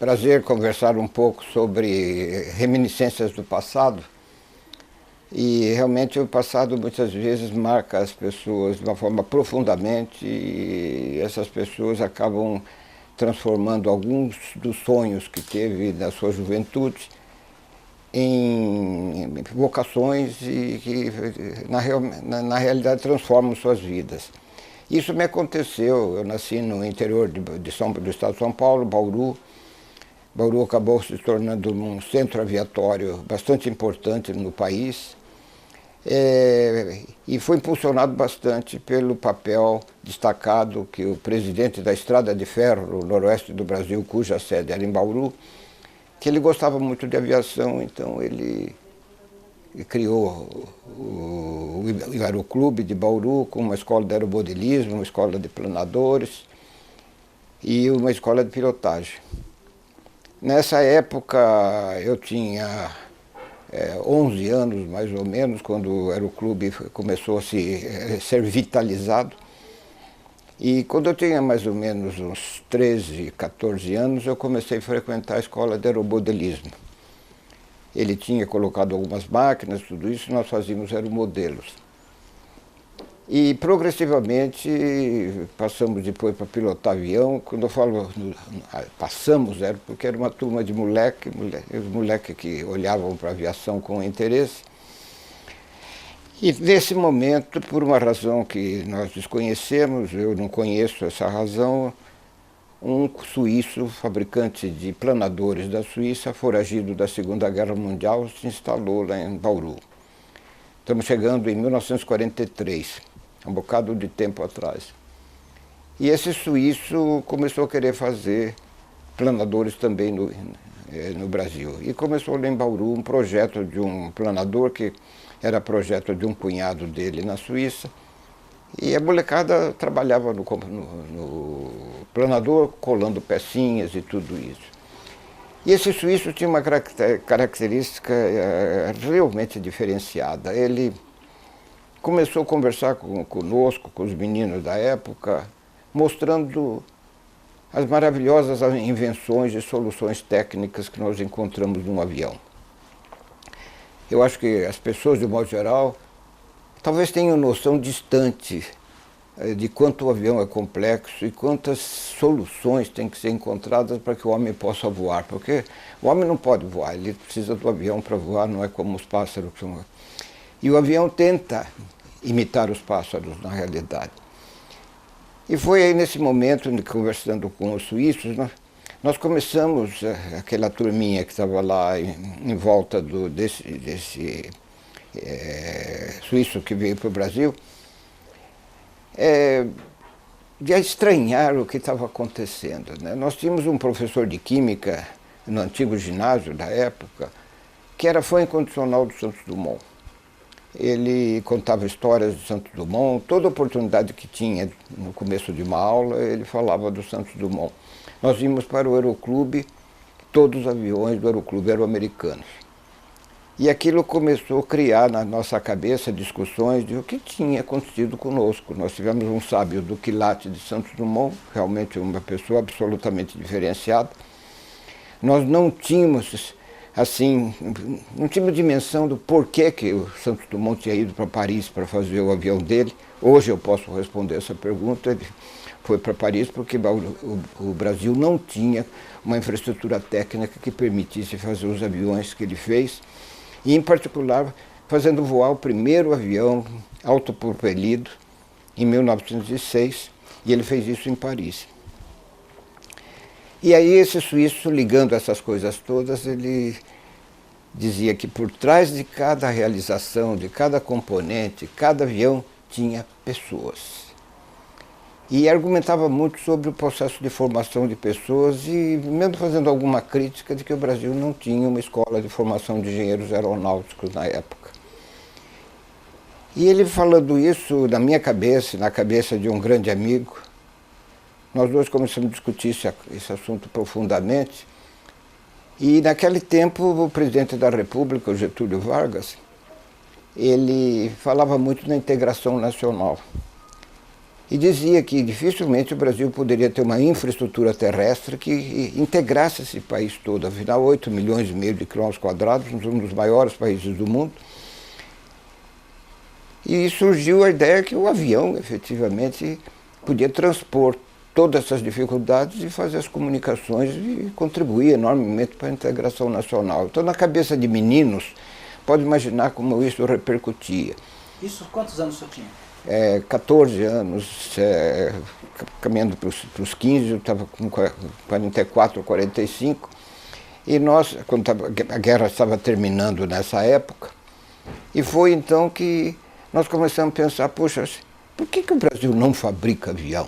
prazer conversar um pouco sobre reminiscências do passado. E realmente o passado muitas vezes marca as pessoas de uma forma profundamente e essas pessoas acabam transformando alguns dos sonhos que teve na sua juventude em vocações e que na realidade transformam suas vidas. Isso me aconteceu, eu nasci no interior do estado de São Paulo, Bauru. Bauru acabou se tornando um centro aviatório bastante importante no país e foi impulsionado bastante pelo papel destacado que o presidente da Estrada de Ferro, no noroeste do Brasil, cuja sede era em Bauru, que ele gostava muito de aviação, então ele criou o Aeroclube de Bauru com uma escola de aeromodelismo, uma escola de planadores e uma escola de pilotagem. Nessa época eu tinha 11 anos mais ou menos, quando o Aeroclube começou a ser vitalizado. E quando eu tinha mais ou menos uns 13, 14 anos, eu comecei a frequentar a escola de aeromodelismo. Ele tinha colocado algumas máquinas, tudo isso, nós fazíamos aeromodelos. E progressivamente passamos depois para pilotar avião. Quando eu falo passamos, era porque era uma turma de moleque que olhavam para a aviação com interesse. E nesse momento, por uma razão que nós desconhecemos, eu não conheço essa razão, um suíço, fabricante de planadores da Suíça, foragido da Segunda Guerra Mundial, se instalou lá em Bauru. Estamos chegando em 1943, um bocado de tempo atrás. E esse suíço começou a querer fazer planadores também no Brasil. E começou lá em Bauru um projeto de um planador que era projeto de um cunhado dele na Suíça. E a molecada trabalhava no planador, colando pecinhas e tudo isso. E esse suíço tinha uma característica realmente diferenciada. Ele começou a conversar conosco, com os meninos da época, mostrando as maravilhosas invenções e soluções técnicas que nós encontramos num avião. Eu acho que as pessoas, de modo geral, talvez tenham noção distante de quanto o avião é complexo e quantas soluções têm que ser encontradas para que o homem possa voar. Porque o homem não pode voar, ele precisa do avião para voar, não é como os pássaros. E o avião tenta imitar os pássaros, na realidade. E foi aí nesse momento, conversando com os suíços, nós começamos, aquela turminha que estava lá em volta desse suíço que veio para o Brasil, de estranhar o que estava acontecendo, né? Nós tínhamos um professor de química no antigo ginásio da época, que era fã incondicional do Santos Dumont. Ele contava histórias do Santos Dumont, toda oportunidade que tinha no começo de uma aula, ele falava do Santos Dumont. Nós íamos para o Aeroclube, todos os aviões do Aeroclube eram americanos. E aquilo começou a criar na nossa cabeça discussões de o que tinha acontecido conosco. Nós tivemos um sábio do quilate de Santos Dumont, realmente uma pessoa absolutamente diferenciada. Nós não tínhamos, assim, não tínhamos dimensão do porquê que o Santos Dumont tinha ido para Paris para fazer o avião dele. Hoje eu posso responder essa pergunta. Ele foi para Paris porque o Brasil não tinha uma infraestrutura técnica que permitisse fazer os aviões que ele fez. E, em particular, fazendo voar o primeiro avião autopropelido em 1906, e ele fez isso em Paris. E aí esse suíço, ligando essas coisas todas, ele dizia que por trás de cada realização, de cada componente, cada avião tinha pessoas. E argumentava muito sobre o processo de formação de pessoas e mesmo fazendo alguma crítica de que o Brasil não tinha uma escola de formação de engenheiros aeronáuticos na época. E ele falando isso na minha cabeça, na cabeça de um grande amigo, nós dois começamos a discutir esse assunto profundamente. E naquele tempo o presidente da República, o Getúlio Vargas, ele falava muito na integração nacional. e dizia que dificilmente o Brasil poderia ter uma infraestrutura terrestre que integrasse esse país todo. Afinal, 8 milhões e meio de quilômetros quadrados, um dos maiores países do mundo. E surgiu a ideia que o avião, efetivamente, podia transpor todas essas dificuldades e fazer as comunicações e contribuir enormemente para a integração nacional. Então, na cabeça de meninos, pode imaginar como isso repercutia. Isso, quantos anos o senhor tinha? 14 anos, caminhando para os 15, eu estava com 44, 45, e nós, quando a guerra estava terminando nessa época, e foi então que nós começamos a pensar, poxa, por que o Brasil não fabrica avião?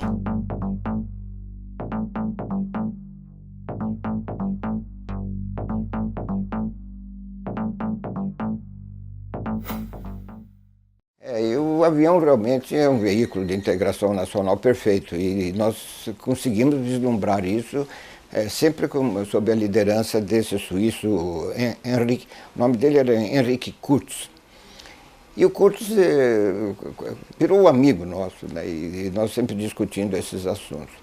E o avião realmente é um veículo de integração nacional perfeito e nós conseguimos vislumbrar isso sempre sob a liderança desse suíço, Henrique, o nome dele era Henrique Kurz. E o Kurz virou um amigo nosso, né, e nós sempre discutindo esses assuntos.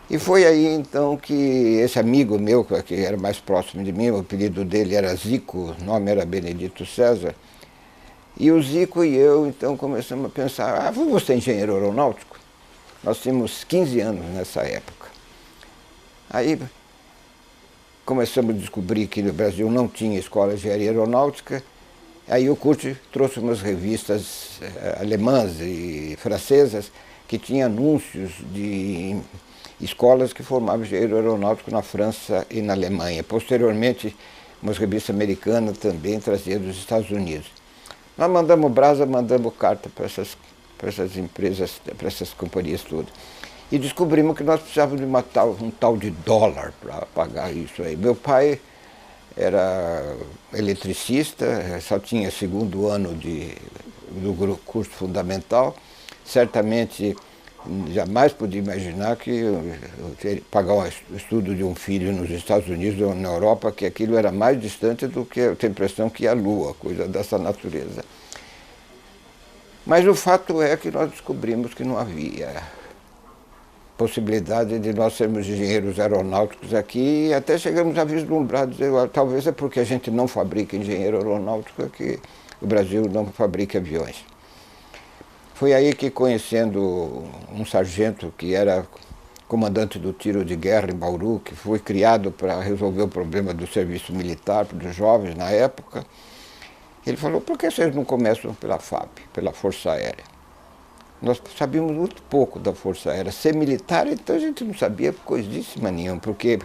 E foi aí então que esse amigo meu, que era mais próximo de mim, o apelido dele era Zico, o nome era Benedito César, e o Zico e eu então começamos a pensar, vamos ser engenheiro aeronáutico? Nós tínhamos 15 anos nessa época. Aí começamos a descobrir que no Brasil não tinha escola de engenharia aeronáutica. Aí o Kurz trouxe umas revistas alemãs e francesas que tinham anúncios de escolas que formavam engenheiro aeronáutico na França e na Alemanha. Posteriormente, umas revistas americanas também traziam dos Estados Unidos. Nós mandamos brasa, mandamos carta para essas empresas, para essas companhias todas. E descobrimos que nós precisávamos de um tal de dólar para pagar isso aí. Meu pai era eletricista, só tinha segundo ano do curso fundamental. Certamente jamais podia imaginar que pagar o estudo de um filho nos Estados Unidos ou na Europa, que aquilo era mais distante do que eu tenho a impressão que a Lua, coisa dessa natureza. Mas o fato é que nós descobrimos que não havia possibilidade de nós sermos engenheiros aeronáuticos aqui, e até chegamos a vislumbrar, dizer, talvez é porque a gente não fabrica engenheiro aeronáutico que o Brasil não fabrica aviões. Foi aí que, conhecendo um sargento que era comandante do tiro de guerra em Bauru, que foi criado para resolver o problema do serviço militar dos jovens na época, ele falou, por que vocês não começam pela FAB, pela Força Aérea? Nós sabíamos muito pouco da Força Aérea. Ser militar, então a gente não sabia coisíssima nenhuma, porque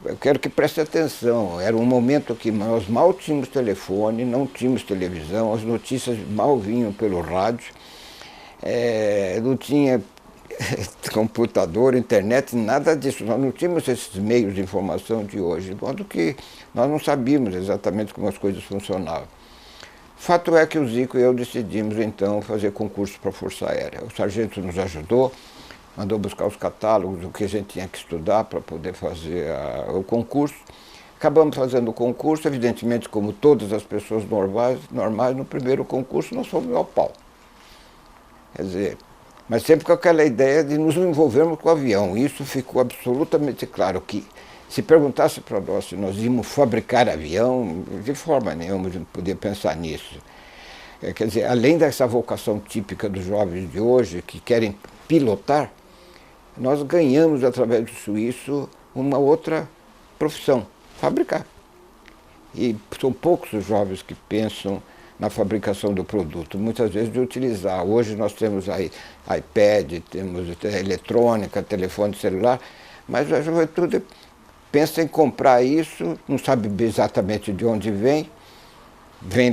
eu quero que preste atenção, era um momento que nós mal tínhamos telefone, não tínhamos televisão, as notícias mal vinham pelo rádio, não tinha computador, internet, nada disso. Nós não tínhamos esses meios de informação de hoje, de modo que nós não sabíamos exatamente como as coisas funcionavam. Fato é que o Zico e eu decidimos então fazer concurso para a Força Aérea. O sargento nos ajudou, mandou buscar os catálogos, o que a gente tinha que estudar para poder fazer o concurso. Acabamos fazendo o concurso, evidentemente, como todas as pessoas normais, no primeiro concurso nós fomos ao pau. Quer dizer, mas sempre com aquela ideia de nos envolvermos com o avião. Isso ficou absolutamente claro que, se perguntasse para nós se nós íamos fabricar avião, de forma nenhuma a gente podia pensar nisso. Quer dizer, além dessa vocação típica dos jovens de hoje, que querem pilotar, nós ganhamos, através do suíço, uma outra profissão, fabricar. E são poucos os jovens que pensam na fabricação do produto, muitas vezes de utilizar. Hoje nós temos aí iPad, temos eletrônica, telefone celular, mas a juventude pensa em comprar isso, não sabe exatamente de onde vem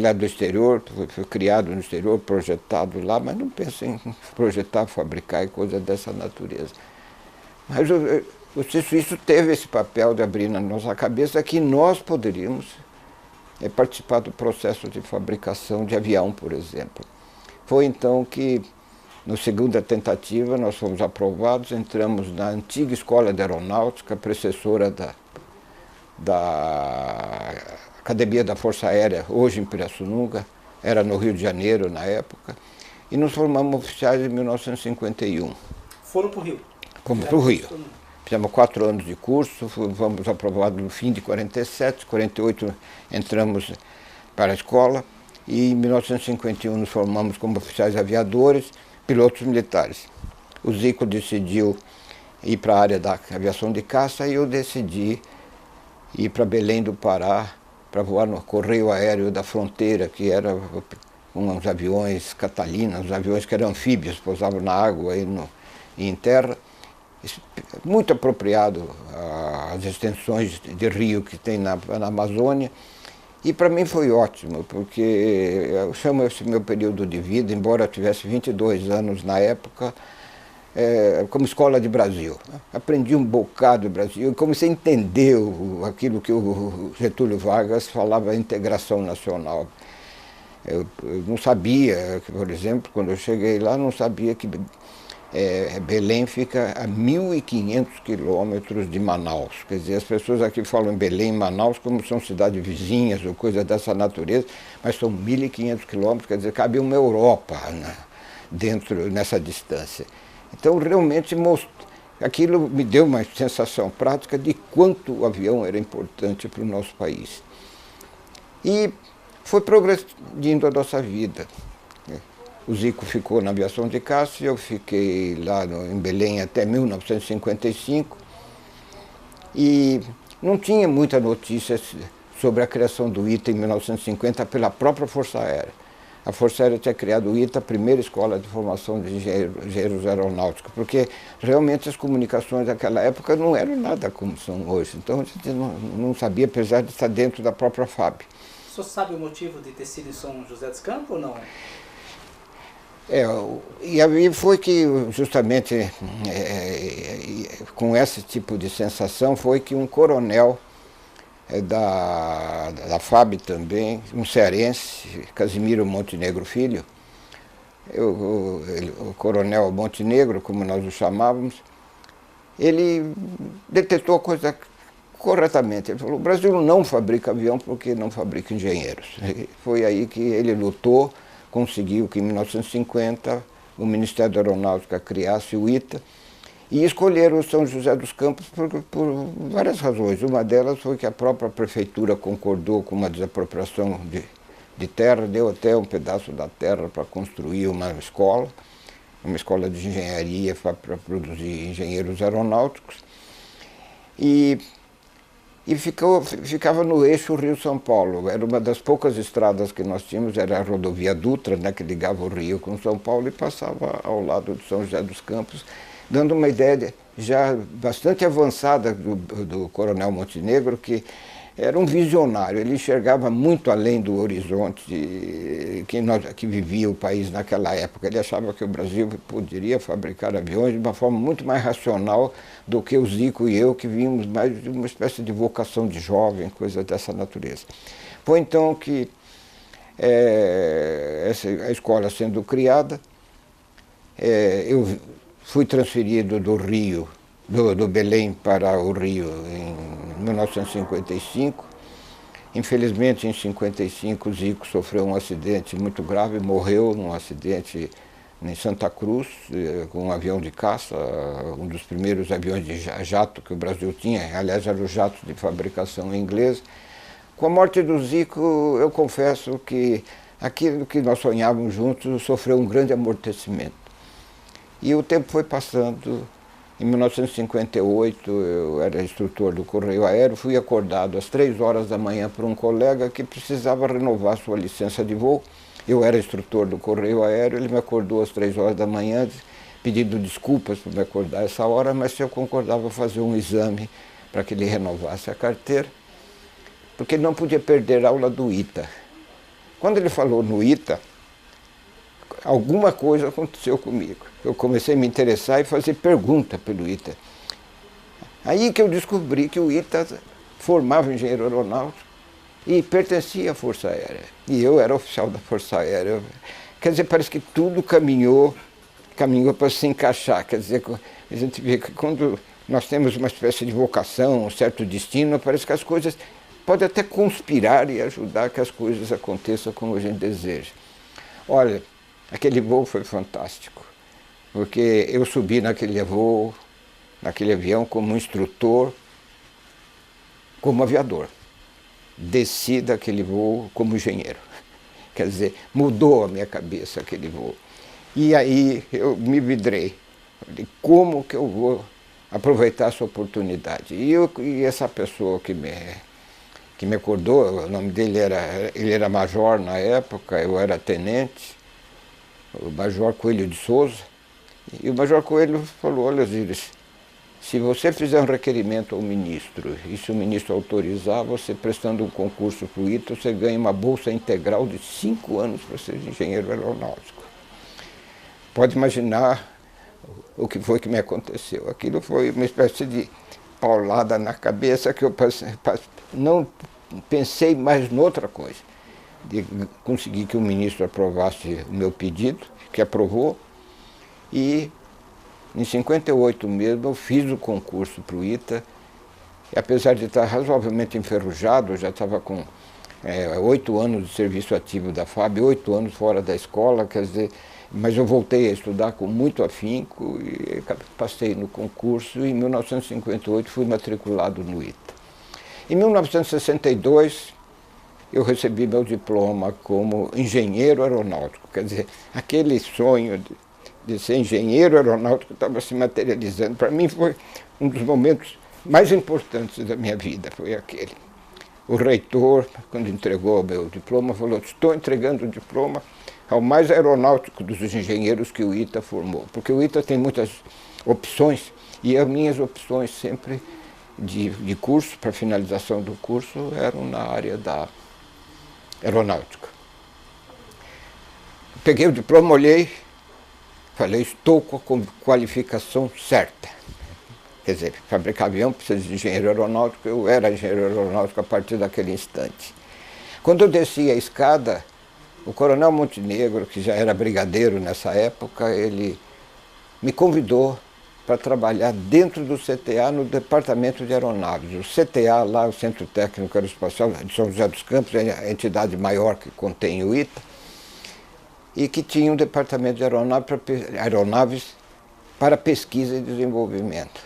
lá do exterior, foi criado no exterior, projetado lá, mas não pensa em projetar, fabricar e coisa dessa natureza. Mas o suíço teve esse papel de abrir na nossa cabeça que nós poderíamos participar do processo de fabricação de avião, por exemplo. Foi então que, na segunda tentativa, nós fomos aprovados, entramos na antiga Escola de Aeronáutica, predecessora da Academia da Força Aérea, hoje em Pirassununga, era no Rio de Janeiro na época, e nos formamos oficiais em 1951. Foram para o Rio? Fomos para o Rio. Fizemos 4 anos de curso, fomos aprovados no fim de 47, 48 entramos para a escola e em 1951 nos formamos como oficiais aviadores, pilotos militares. O Zico decidiu ir para a área da aviação de caça e eu decidi ir para Belém do Pará para voar no Correio Aéreo da Fronteira, que era uns aviões Catalina, uns aviões que eram anfíbios, pousavam na água e em terra. Muito apropriado às extensões de rio que tem na Amazônia. E para mim foi ótimo, porque eu chamo esse meu período de vida, embora eu tivesse 22 anos na época, como escola de Brasil. Aprendi um bocado de Brasil e comecei a entender aquilo que o Getúlio Vargas falava, a integração nacional. Eu não sabia, por exemplo, quando eu cheguei lá, não sabia que Belém fica a 1.500 quilômetros de Manaus. Quer dizer, as pessoas aqui falam em Belém e Manaus como são cidades vizinhas ou coisa dessa natureza, mas são 1.500 quilômetros, quer dizer, cabe uma Europa, né, nessa distância. Então, realmente, aquilo me deu uma sensação prática de quanto o avião era importante para o nosso país. E foi progredindo a nossa vida. O Zico ficou na aviação de caça, eu fiquei lá em Belém até 1955 e não tinha muita notícia sobre a criação do ITA em 1950 pela própria Força Aérea. A Força Aérea tinha criado o ITA, a primeira escola de formação de engenheiros aeronáuticos, porque realmente as comunicações daquela época não eram nada como são hoje. Então a gente não sabia, apesar de estar dentro da própria FAB. O senhor sabe o motivo de ter sido em São José dos Campos ou não? E aí foi que justamente com esse tipo de sensação foi que um coronel da FAB também, um cearense, Casimiro Montenegro Filho, o coronel Montenegro, como nós o chamávamos, ele detetou a coisa corretamente. Ele falou, o Brasil não fabrica avião porque não fabrica engenheiros. E foi aí que ele lutou, conseguiu que em 1950 o Ministério da Aeronáutica criasse o ITA e escolheram São José dos Campos por várias razões. Uma delas foi que a própria prefeitura concordou com uma desapropriação de terra, deu até um pedaço da terra para construir uma escola de engenharia para produzir engenheiros aeronáuticos. E ficava no eixo Rio-São Paulo. Era uma das poucas estradas que nós tínhamos, era a rodovia Dutra, né, que ligava o Rio com São Paulo e passava ao lado de São José dos Campos, dando uma ideia já bastante avançada do coronel Montenegro, que era um visionário. Ele enxergava muito além do horizonte que vivia o país naquela época. Ele achava que o Brasil poderia fabricar aviões de uma forma muito mais racional do que o Zico e eu, que vimos mais de uma espécie de vocação de jovem, coisa dessa natureza. Foi então que a escola sendo criada, eu fui transferido do Rio, do Belém para o Rio em 1955. Infelizmente, em 1955, o Zico sofreu um acidente muito grave, morreu num acidente em Santa Cruz, com um avião de caça, um dos primeiros aviões de jato que o Brasil tinha, aliás, eram os jatos de fabricação inglesa. Com a morte do Zico, eu confesso que aquilo que nós sonhávamos juntos sofreu um grande amortecimento. E o tempo foi passando. Em 1958, eu era instrutor do Correio Aéreo, fui acordado às 3 horas da manhã por um colega que precisava renovar sua licença de voo. Eu era instrutor do Correio Aéreo, ele me acordou às 3 horas da manhã, pedindo desculpas por me acordar essa hora, mas se eu concordava fazer um exame para que ele renovasse a carteira, porque ele não podia perder a aula do ITA. Quando ele falou no ITA, alguma coisa aconteceu comigo. Eu comecei a me interessar e fazer pergunta pelo ITA. Aí que eu descobri que o ITA formava engenheiro aeronáutico e pertencia à Força Aérea. E eu era oficial da Força Aérea. Quer dizer, parece que tudo caminhou para se encaixar. Quer dizer, a gente vê que quando nós temos uma espécie de vocação, um certo destino, parece que as coisas podem até conspirar e ajudar que as coisas aconteçam como a gente deseja. Olha, Aquele voo foi fantástico, porque eu subi naquele voo, naquele avião como instrutor, como aviador. Desci daquele voo como engenheiro. Quer dizer, mudou a minha cabeça aquele voo. E aí eu me vidrei. Falei, como que eu vou aproveitar essa oportunidade? E essa pessoa que me acordou, o nome dele ele era major na época, eu era tenente, o Major Coelho de Souza. E o Major Coelho falou, olha, Osíris, se você fizer um requerimento ao ministro, e se o ministro autorizar, você prestando um concurso para o ITA, você ganha uma bolsa integral de 5 anos para ser engenheiro aeronáutico. Pode imaginar o que foi que me aconteceu. Aquilo foi uma espécie de paulada na cabeça que eu não pensei mais noutra coisa. De conseguir que o ministro aprovasse o meu pedido, que aprovou, e em 58 mesmo eu fiz o concurso para o ITA, e apesar de estar razoavelmente enferrujado, eu já estava com 8 anos de serviço ativo da FAB, 8 anos fora da escola, quer dizer, mas eu voltei a estudar com muito afinco e passei no concurso e em 1958 fui matriculado no ITA. Em 1962 eu recebi meu diploma como engenheiro aeronáutico, quer dizer, aquele sonho de ser engenheiro aeronáutico estava se materializando. Para mim foi um dos momentos mais importantes da minha vida, foi aquele. O reitor, quando entregou o meu diploma, falou, estou entregando o diploma ao mais aeronáutico dos engenheiros que o ITA formou, porque o ITA tem muitas opções, e as minhas opções sempre de curso, para finalização do curso, eram na área da aeronáutica. Peguei o diploma, olhei, falei, estou com a qualificação certa. Quer dizer, fabricar avião precisa de engenheiro aeronáutico, eu era engenheiro aeronáutico a partir daquele instante. Quando eu desci a escada, o coronel Montenegro, que já era brigadeiro nessa época, ele me convidou para trabalhar dentro do CTA no departamento de aeronaves. O CTA, lá, o Centro Técnico Aeroespacial de São José dos Campos, é a entidade maior que contém o ITA, e que tinha um departamento de aeronaves para pesquisa e desenvolvimento.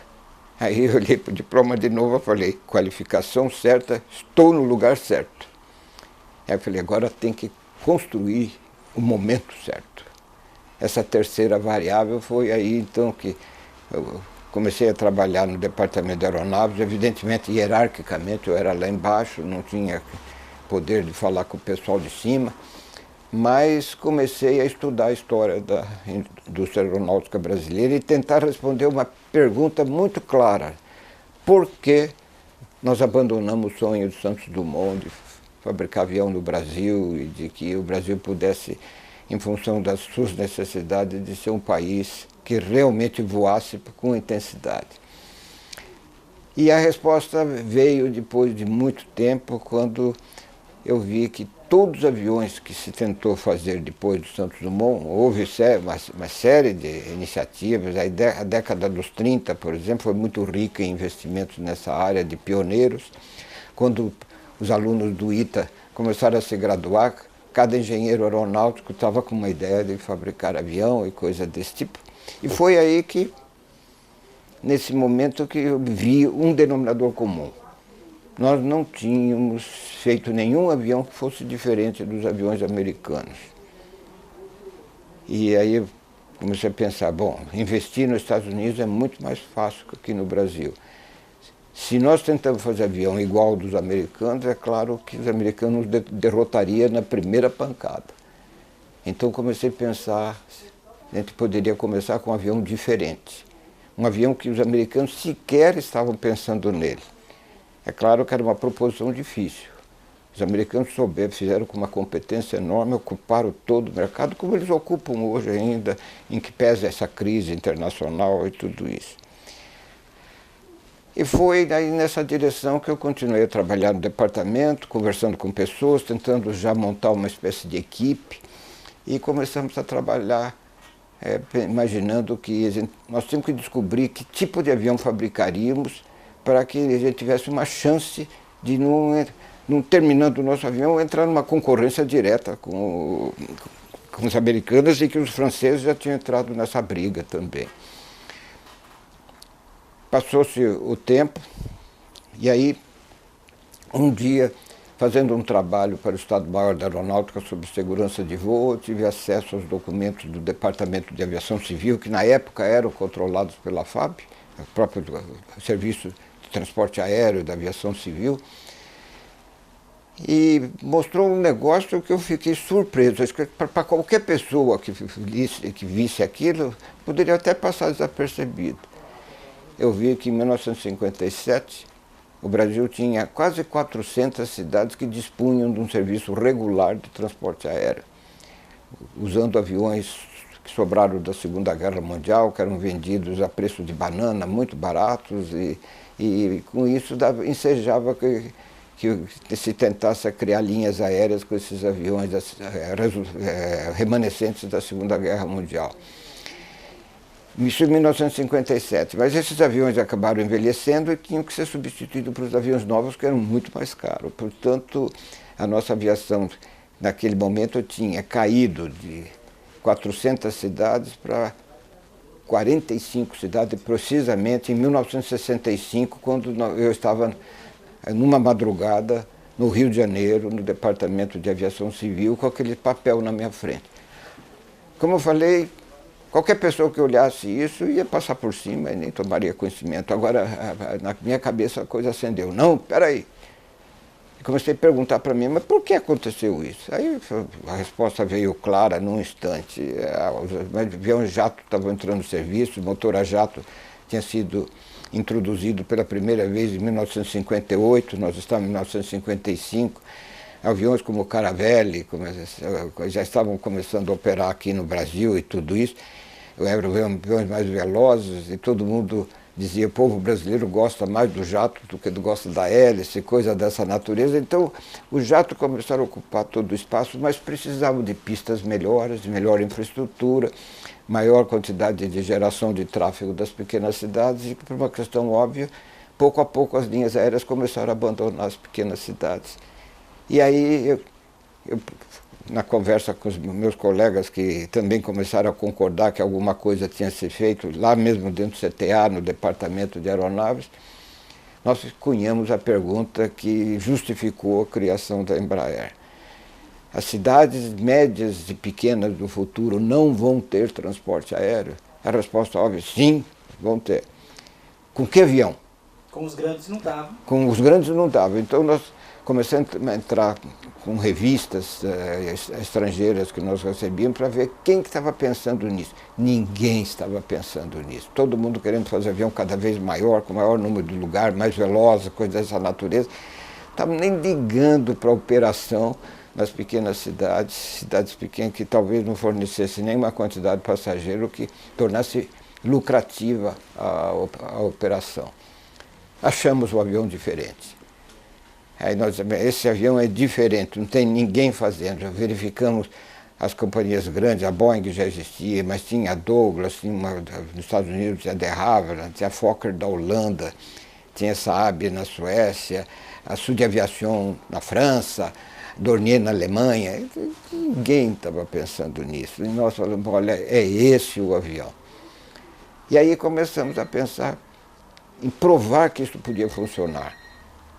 Aí eu olhei para o diploma de novo e falei, qualificação certa, estou no lugar certo. Aí eu falei, agora tem que construir o momento certo. Essa terceira variável foi aí então que eu comecei a trabalhar no departamento de aeronaves, evidentemente, hierarquicamente, eu era lá embaixo, não tinha poder de falar com o pessoal de cima, mas comecei a estudar a história da indústria aeronáutica brasileira e tentar responder uma pergunta muito clara. Por que nós abandonamos o sonho de Santos Dumont de fabricar avião no Brasil e de que o Brasil pudesse, em função das suas necessidades, de ser um país que realmente voasse com intensidade? E a resposta veio depois de muito tempo, quando eu vi que todos os aviões que se tentou fazer depois do Santos Dumont, houve uma série de iniciativas, a década dos 30, por exemplo, foi muito rica em investimentos nessa área de pioneiros. Quando os alunos do ITA começaram a se graduar, cada engenheiro aeronáutico estava com uma ideia de fabricar avião e coisa desse tipo. E foi aí que, nesse momento, que eu vi um denominador comum. Nós não tínhamos feito nenhum avião que fosse diferente dos aviões americanos. E aí eu comecei a pensar, bom, investir nos Estados Unidos é muito mais fácil que aqui no Brasil. Se nós tentamos fazer avião igual ao dos americanos, é claro que os americanos derrotariam na primeira pancada. Então comecei a pensar, a gente poderia começar com um avião diferente. Um avião que os americanos sequer estavam pensando nele. É claro que era uma proposição difícil. Os americanos souberam, fizeram com uma competência enorme, ocuparam todo o mercado, como eles ocupam hoje ainda, em que pesa essa crise internacional e tudo isso. E foi aí nessa direção que eu continuei a trabalhar no departamento, conversando com pessoas, tentando já montar uma espécie de equipe, e começamos a trabalhar imaginando que nós tínhamos que descobrir que tipo de avião fabricaríamos para que a gente tivesse uma chance de, não terminando o nosso avião, entrar numa concorrência direta com com os americanos e que os franceses já tinham entrado nessa briga também. Passou-se o tempo e aí, um dia, fazendo um trabalho para o Estado-Maior da Aeronáutica sobre segurança de voo, eu tive acesso aos documentos do Departamento de Aviação Civil, que na época eram controlados pela FAB, o próprio Serviço de Transporte Aéreo da Aviação Civil, e mostrou um negócio que eu fiquei surpreso. Para qualquer pessoa que visse aquilo, poderia até passar desapercebido. Eu vi que em 1957, o Brasil tinha quase 400 cidades que dispunham de um serviço regular de transporte aéreo, usando aviões que sobraram da Segunda Guerra Mundial, que eram vendidos a preço de banana, muito baratos, e com isso ensejava que se tentasse criar linhas aéreas com esses aviões remanescentes da Segunda Guerra Mundial. Isso em 1957, mas esses aviões acabaram envelhecendo e tinham que ser substituídos por aviões novos que eram muito mais caros. Portanto, a nossa aviação naquele momento tinha caído de 400 cidades para 45 cidades, precisamente em 1965, quando eu estava numa madrugada no Rio de Janeiro, no Departamento de Aviação Civil, com aquele papel na minha frente. Como eu falei, qualquer pessoa que olhasse isso ia passar por cima e nem tomaria conhecimento. Agora, na minha cabeça, a coisa acendeu. Não, peraí. Comecei a perguntar para mim, mas por que aconteceu isso? Aí a resposta veio clara num instante. Os aviões jato estavam entrando no serviço, o motor a jato tinha sido introduzido pela primeira vez em 1958, nós estamos em 1955. Aviões como o Caravelle já estavam começando a operar aqui no Brasil e tudo isso. Eram aviões mais velozes e todo mundo dizia o povo brasileiro gosta mais do jato do que gosta da hélice, coisa dessa natureza. Então, os jatos começaram a ocupar todo o espaço, mas precisavam de pistas melhores, de melhor infraestrutura, maior quantidade de geração de tráfego das pequenas cidades e, por uma questão óbvia, pouco a pouco as linhas aéreas começaram a abandonar as pequenas cidades. E aí, na conversa com os meus colegas que também começaram a concordar que alguma coisa tinha sido feita, lá mesmo dentro do CTA, no Departamento de Aeronaves, nós cunhamos a pergunta que justificou a criação da Embraer. As cidades médias e pequenas do futuro não vão ter transporte aéreo? A resposta óbvia, sim, vão ter. Com que avião? Com os grandes não dava. Com os grandes não dava. Então nós começamos a entrar com revistas estrangeiras que nós recebíamos para ver quem que estava pensando nisso. Ninguém estava pensando nisso. Todo mundo querendo fazer avião cada vez maior, com maior número de lugares, mais veloz, coisas dessa natureza. Estavam nem ligando para a operação nas pequenas cidades pequenas que talvez não fornecessem nenhuma quantidade de passageiro que tornasse lucrativa a operação. Achamos o avião diferente. Aí esse avião é diferente, não tem ninguém fazendo. Já verificamos as companhias grandes, a Boeing já existia, mas tinha a Douglas, tinha nos Estados Unidos tinha a De Havilland, tinha a Fokker da Holanda, tinha a Saab na Suécia, a Sud Aviation na França, Dornier na Alemanha. Ninguém estava pensando nisso. E nós falamos, olha, é esse o avião. E aí começamos a pensar em provar que isso podia funcionar.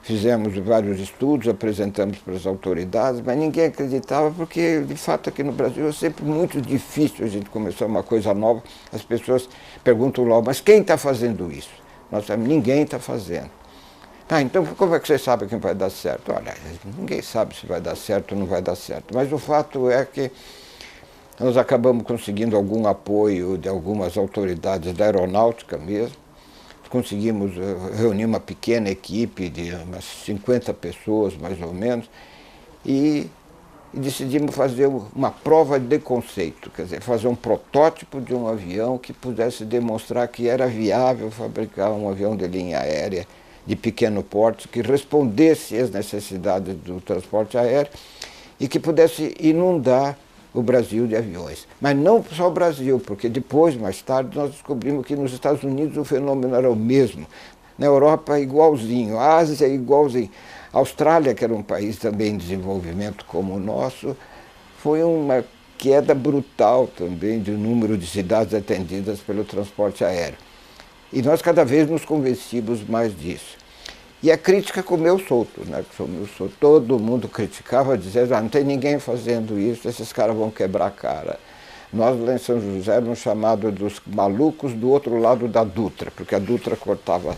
Fizemos vários estudos, apresentamos para as autoridades, mas ninguém acreditava porque, de fato, aqui no Brasil é sempre muito difícil a gente começar uma coisa nova. As pessoas perguntam logo, mas quem está fazendo isso? Nós sabemos, ninguém está fazendo. Ah, então como é que vocês sabem que vai dar certo? Olha, ninguém sabe se vai dar certo ou não vai dar certo, mas o fato é que nós acabamos conseguindo algum apoio de algumas autoridades da aeronáutica mesmo. Conseguimos reunir uma pequena equipe de umas 50 pessoas, mais ou menos, e decidimos fazer uma prova de conceito, quer dizer, fazer um protótipo de um avião que pudesse demonstrar que era viável fabricar um avião de linha aérea de pequeno porte, que respondesse às necessidades do transporte aéreo e que pudesse inundar o Brasil de aviões. Mas não só o Brasil, porque depois, mais tarde, nós descobrimos que nos Estados Unidos o fenômeno era o mesmo. Na Europa, igualzinho. A Ásia, igualzinho. A Austrália, que era um país também em desenvolvimento como o nosso, foi uma queda brutal também do número de cidades atendidas pelo transporte aéreo. E nós cada vez nos convencíamos mais disso. E a crítica comeu solto, né? Comeu solto. Todo mundo criticava, dizendo, não tem ninguém fazendo isso, esses caras vão quebrar a cara. Nós lá em São José éramos chamados dos malucos do outro lado da Dutra, porque a Dutra cortava,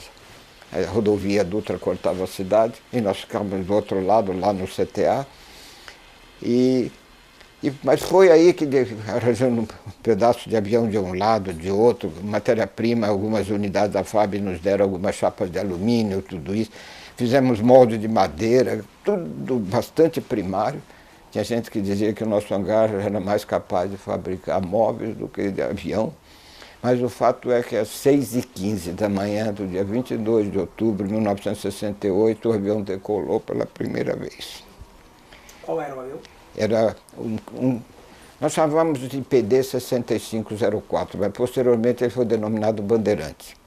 a rodovia Dutra cortava a cidade, e nós ficávamos do outro lado, lá no CTA. Mas foi aí que, arranjando um pedaço de avião de um lado, de outro, matéria-prima, algumas unidades da FAB nos deram algumas chapas de alumínio, tudo isso. Fizemos molde de madeira, tudo bastante primário. Tinha gente que dizia que o nosso hangar era mais capaz de fabricar móveis do que de avião. Mas o fato é que às 6h15 da manhã do dia 22 de outubro de 1968, o avião decolou pela primeira vez. Qual era o avião? Era nós chamávamos de PD 6504, mas posteriormente ele foi denominado Bandeirante.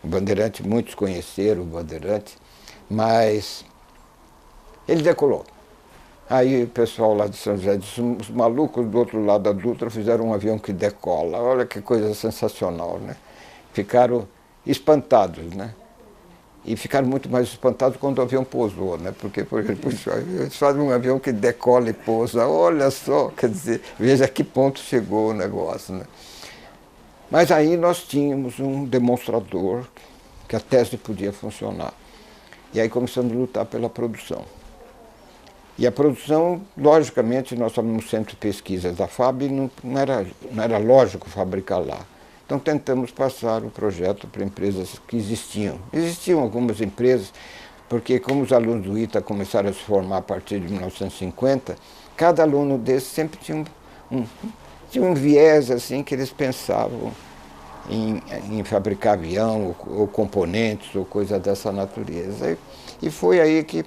O Bandeirante, muitos conheceram o Bandeirante, mas ele decolou. Aí o pessoal lá de São José disse, os malucos do outro lado da Dutra fizeram um avião que decola. Olha que coisa sensacional, né? Ficaram espantados, né? E ficaram muito mais espantados quando o avião pousou, né? Porque, por exemplo, eles fazem um avião que decola e pousa. Olha só, quer dizer, veja a que ponto chegou o negócio, né? Mas aí nós tínhamos um demonstrador que a tese podia funcionar. E aí começamos a lutar pela produção. E a produção, logicamente, nós estávamos no centro de pesquisa da FAB e não era lógico fabricar lá. Então tentamos passar o projeto para empresas que existiam. Existiam algumas empresas, porque como os alunos do ITA começaram a se formar a partir de 1950, cada aluno desse sempre tinha um viés assim que eles pensavam em fabricar avião ou componentes ou coisa dessa natureza. E foi aí que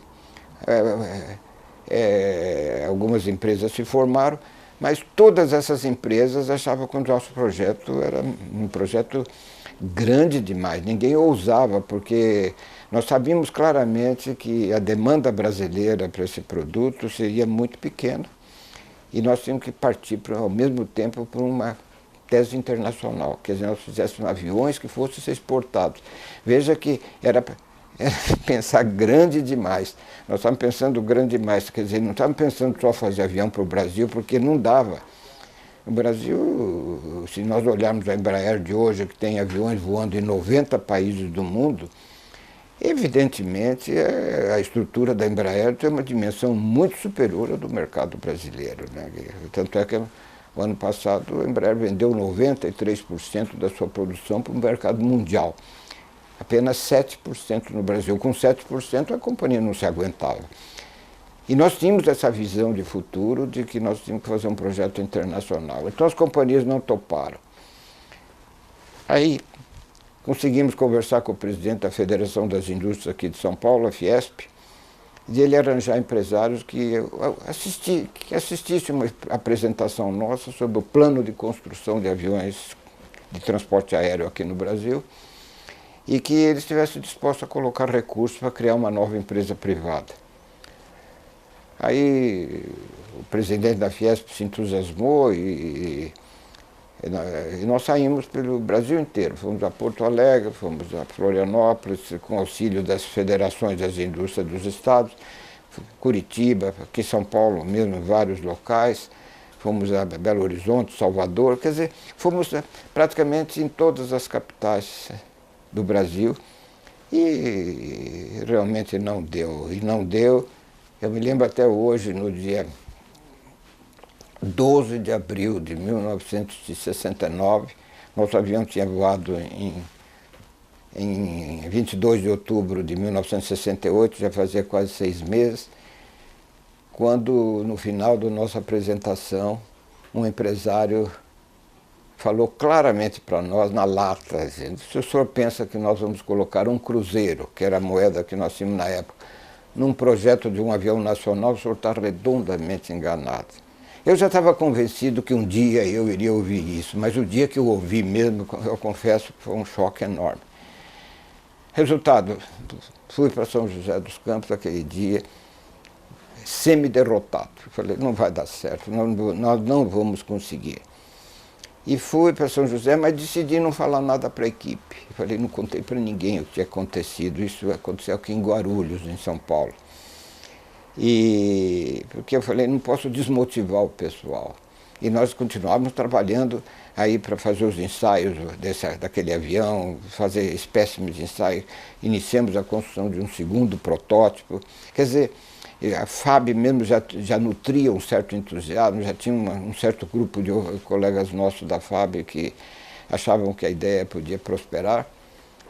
algumas empresas se formaram, mas todas essas empresas achavam que o nosso projeto era um projeto grande demais. Ninguém ousava, porque nós sabíamos claramente que a demanda brasileira para esse produto seria muito pequena. E nós tínhamos que partir, ao mesmo tempo, para uma tese internacional. Quer dizer, nós fizéssemos aviões que fossem ser exportados. Veja que era pensar grande demais. Nós estávamos pensando grande demais, quer dizer, não estávamos pensando só fazer avião para o Brasil, porque não dava. O Brasil, se nós olharmos a Embraer de hoje, que tem aviões voando em 90 países do mundo, evidentemente a estrutura da Embraer tem uma dimensão muito superior à do mercado brasileiro, né? Tanto é que o ano passado a Embraer vendeu 93% da sua produção para o mercado mundial. Apenas 7% no Brasil. Com 7% a companhia não se aguentava. E nós tínhamos essa visão de futuro de que nós tínhamos que fazer um projeto internacional. Então as companhias não toparam. Aí conseguimos conversar com o presidente da Federação das Indústrias aqui de São Paulo, a Fiesp, de ele arranjar empresários que assistissem uma apresentação nossa sobre o plano de construção de aviões de transporte aéreo aqui no Brasil, e que eles estivessem dispostos a colocar recursos para criar uma nova empresa privada. Aí o presidente da Fiesp se entusiasmou e nós saímos pelo Brasil inteiro. Fomos a Porto Alegre, fomos a Florianópolis, com auxílio das federações das indústrias dos estados, Curitiba, aqui em São Paulo mesmo, em vários locais. Fomos a Belo Horizonte, Salvador, quer dizer, fomos praticamente em todas as capitais do Brasil, e realmente não deu. E não deu, eu me lembro até hoje, no dia 12 de abril de 1969, nosso avião tinha voado em 22 de outubro de 1968, já fazia quase 6 meses, quando no final da nossa apresentação, um empresário falou claramente para nós, na lata, dizendo, se o senhor pensa que nós vamos colocar um cruzeiro, que era a moeda que nós tínhamos na época, num projeto de um avião nacional, o senhor está redondamente enganado. Eu já estava convencido que um dia eu iria ouvir isso, mas o dia que eu ouvi mesmo, eu confesso que foi um choque enorme. Resultado, fui para São José dos Campos aquele dia, semi-derrotado. Eu falei, não vai dar certo, nós não vamos conseguir. E fui para São José, mas decidi não falar nada para a equipe. Eu falei, não contei para ninguém o que tinha acontecido. Isso aconteceu aqui em Guarulhos, em São Paulo. Porque eu falei, não posso desmotivar o pessoal. E nós continuávamos trabalhando aí para fazer os ensaios daquele avião, fazer espécimes de ensaio. Iniciamos a construção de um segundo protótipo. Quer dizer, a FAB mesmo já nutria um certo entusiasmo, já tinha um certo grupo de colegas nossos da FAB que achavam que a ideia podia prosperar.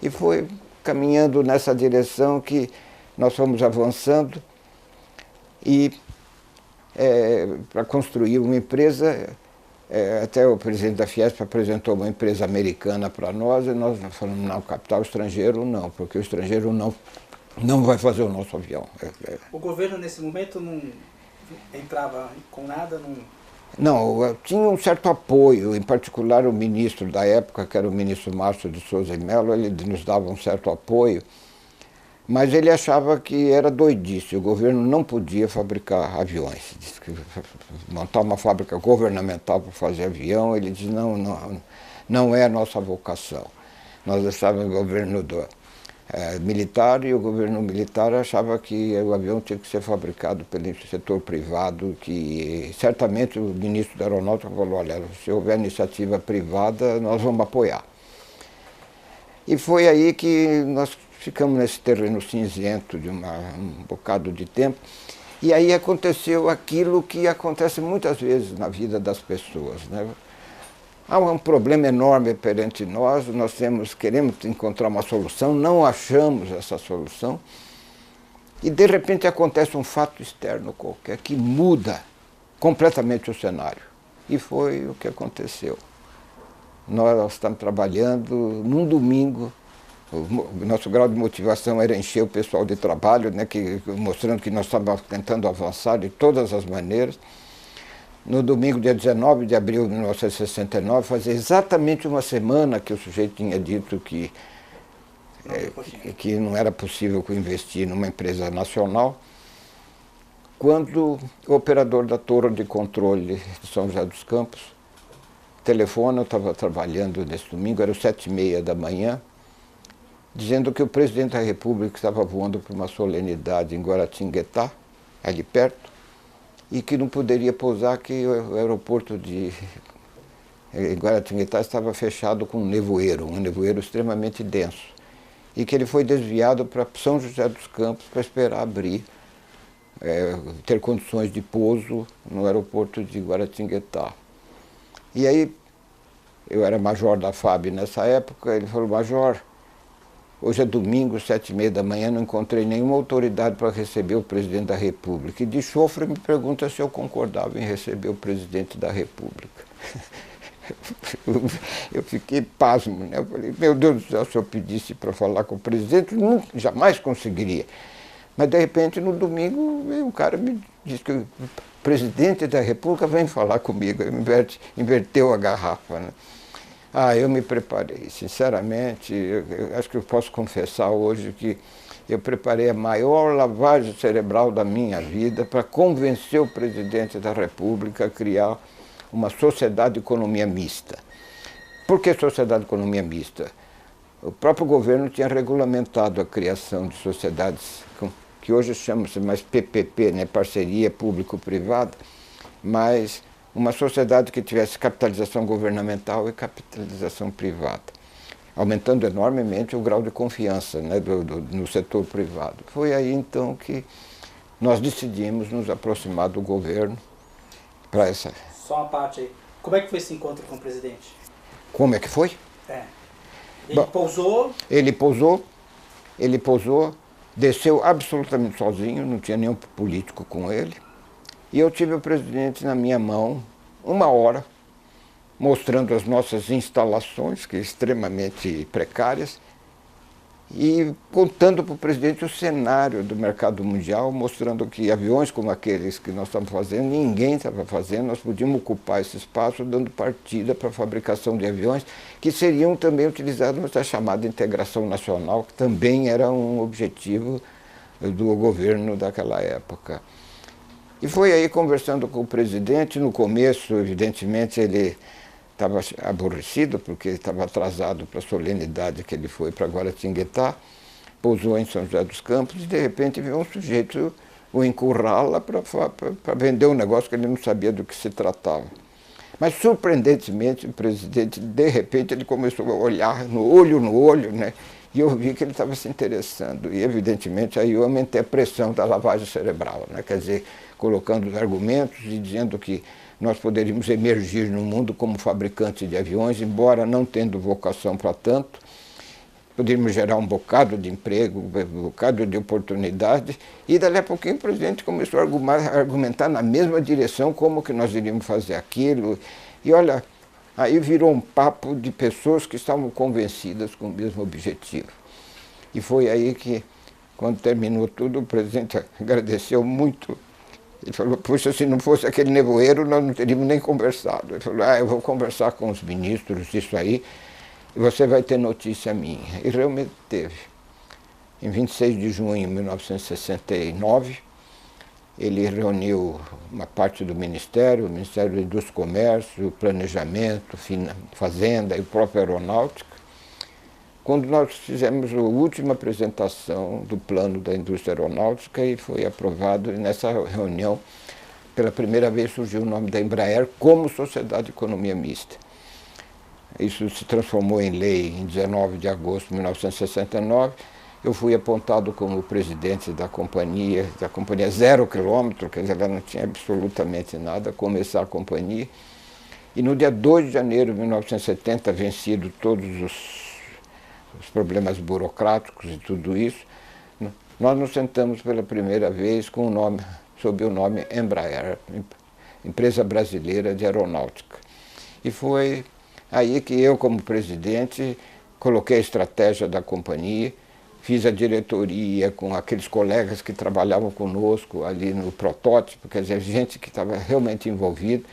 E foi caminhando nessa direção que nós fomos avançando. E para construir uma empresa, até o presidente da Fiesp apresentou uma empresa americana para nós, e nós falamos, não, capital estrangeiro não, porque o estrangeiro não vai fazer o nosso avião. O governo nesse momento não entrava com nada? Não, tinha um certo apoio, em particular o ministro da época, que era o ministro Márcio de Souza e Mello, ele nos dava um certo apoio. Mas ele achava que era doidice, o governo não podia fabricar aviões. Disse que montar uma fábrica governamental para fazer avião, ele disse, não é a nossa vocação. Nós estávamos no governo militar, e o governo militar achava que o avião tinha que ser fabricado pelo setor privado, que certamente o ministro da Aeronáutica falou, olha, se houver iniciativa privada, nós vamos apoiar. E foi aí que nós ficamos nesse terreno cinzento de um bocado de tempo. E aí aconteceu aquilo que acontece muitas vezes na vida das pessoas, né? Há um problema enorme perante nós queremos encontrar uma solução, não achamos essa solução, e de repente acontece um fato externo qualquer que muda completamente o cenário. E foi o que aconteceu. Nós estamos trabalhando num domingo. O nosso grau de motivação era encher o pessoal de trabalho, né, mostrando que nós estávamos tentando avançar de todas as maneiras. No domingo, dia 19 de abril de 1969, fazia exatamente uma semana que o sujeito tinha dito que não era possível investir numa empresa nacional, quando o operador da torre de controle de São José dos Campos telefona, eu estava trabalhando nesse domingo, era 7h30 da manhã, dizendo que o presidente da República estava voando para uma solenidade em Guaratinguetá, ali perto, e que não poderia pousar, que o aeroporto de Guaratinguetá estava fechado com um nevoeiro extremamente denso, e que ele foi desviado para São José dos Campos para esperar abrir, ter condições de pouso no aeroporto de Guaratinguetá. E aí, eu era major da FAB nessa época, ele falou, major, hoje é domingo, 7h30 da manhã, não encontrei nenhuma autoridade para receber o presidente da República. E de chofre me pergunta se eu concordava em receber o presidente da República. Eu fiquei pasmo, né? Eu falei, meu Deus do céu, se eu pedisse para falar com o presidente, jamais conseguiria. Mas, de repente, no domingo, um cara me disse que o presidente da República vem falar comigo, inverteu a garrafa, né? Eu me preparei, sinceramente, eu acho que eu posso confessar hoje que eu preparei a maior lavagem cerebral da minha vida para convencer o presidente da República a criar uma sociedade de economia mista. Por que sociedade de economia mista? O próprio governo tinha regulamentado a criação de sociedades, que hoje chama-se mais PPP, né, parceria público-privada, mas uma sociedade que tivesse capitalização governamental e capitalização privada, aumentando enormemente o grau de confiança, né, no setor privado. Foi aí então que nós decidimos nos aproximar do governo para essa... Só uma parte aí. Como é que foi esse encontro com o presidente? Como é que foi? Ele pousou? Ele pousou, desceu absolutamente sozinho, não tinha nenhum político com ele. E eu tive o presidente na minha mão, 1 hora, mostrando as nossas instalações, que extremamente precárias, e contando para o presidente o cenário do mercado mundial, mostrando que aviões como aqueles que nós estamos fazendo, ninguém estava fazendo, nós podíamos ocupar esse espaço dando partida para a fabricação de aviões, que seriam também utilizados nessa chamada integração nacional, que também era um objetivo do governo daquela época. E foi aí conversando com o presidente, no começo, evidentemente, ele estava aborrecido, porque estava atrasado para a solenidade que ele foi para Guaratinguetá, pousou em São José dos Campos e, de repente, viu um sujeito o encurrala para vender um negócio que ele não sabia do que se tratava. Mas, surpreendentemente, o presidente, de repente, ele começou a olhar no olho, né? E eu vi que ele estava se interessando. E, evidentemente, aí eu aumentei a pressão da lavagem cerebral, né? Quer dizer, colocando os argumentos e dizendo que nós poderíamos emergir no mundo como fabricantes de aviões, embora não tendo vocação para tanto, poderíamos gerar um bocado de emprego, um bocado de oportunidade, e dali a pouquinho o presidente começou a argumentar na mesma direção como que nós iríamos fazer aquilo. E olha, aí virou um papo de pessoas que estavam convencidas com o mesmo objetivo. E foi aí que, quando terminou tudo, o presidente agradeceu muito. Ele falou, puxa, se não fosse aquele nevoeiro, nós não teríamos nem conversado. Ele falou, eu vou conversar com os ministros disso aí, e você vai ter notícia minha. E realmente teve. Em 26 de junho de 1969, ele reuniu uma parte do Ministério, o Ministério da Indústria e Comércio, Planejamento, Fazenda e o próprio Aeronáutica, quando nós fizemos a última apresentação do plano da indústria aeronáutica e foi aprovado, e nessa reunião, pela primeira vez surgiu o nome da Embraer como Sociedade de Economia Mista. Isso se transformou em lei em 19 de agosto de 1969. Eu fui apontado como presidente da companhia 0 quilômetro, quer dizer, ela não tinha absolutamente nada, a começar a companhia. E no dia 2 de janeiro de 1970, vencido todos os problemas burocráticos e tudo isso, nós nos sentamos pela primeira vez com o nome, sob o nome Embraer, Empresa Brasileira de Aeronáutica. E foi aí que eu, como presidente, coloquei a estratégia da companhia, fiz a diretoria com aqueles colegas que trabalhavam conosco ali no protótipo, quer dizer, gente que estava realmente envolvida.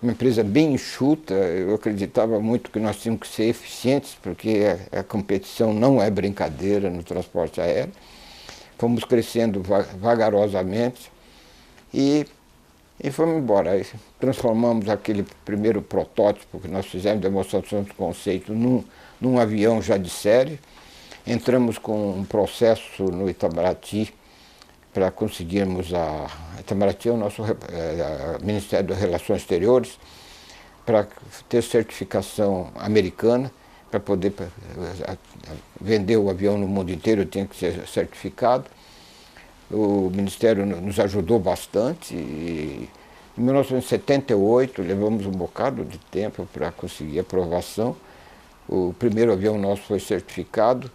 Uma empresa bem enxuta, eu acreditava muito que nós tínhamos que ser eficientes, porque a competição não é brincadeira no transporte aéreo. Fomos crescendo vagarosamente e fomos embora. Aí transformamos aquele primeiro protótipo que nós fizemos, demonstração de conceito, num avião já de série. Entramos com um processo no Itamaraty para conseguirmos Itamaraty é o nosso Ministério das Relações Exteriores, para ter certificação americana, para poder vender o avião no mundo inteiro, tinha que ser certificado. O Ministério nos ajudou bastante e em 1978 levamos um bocado de tempo para conseguir aprovação. O primeiro avião nosso foi certificado.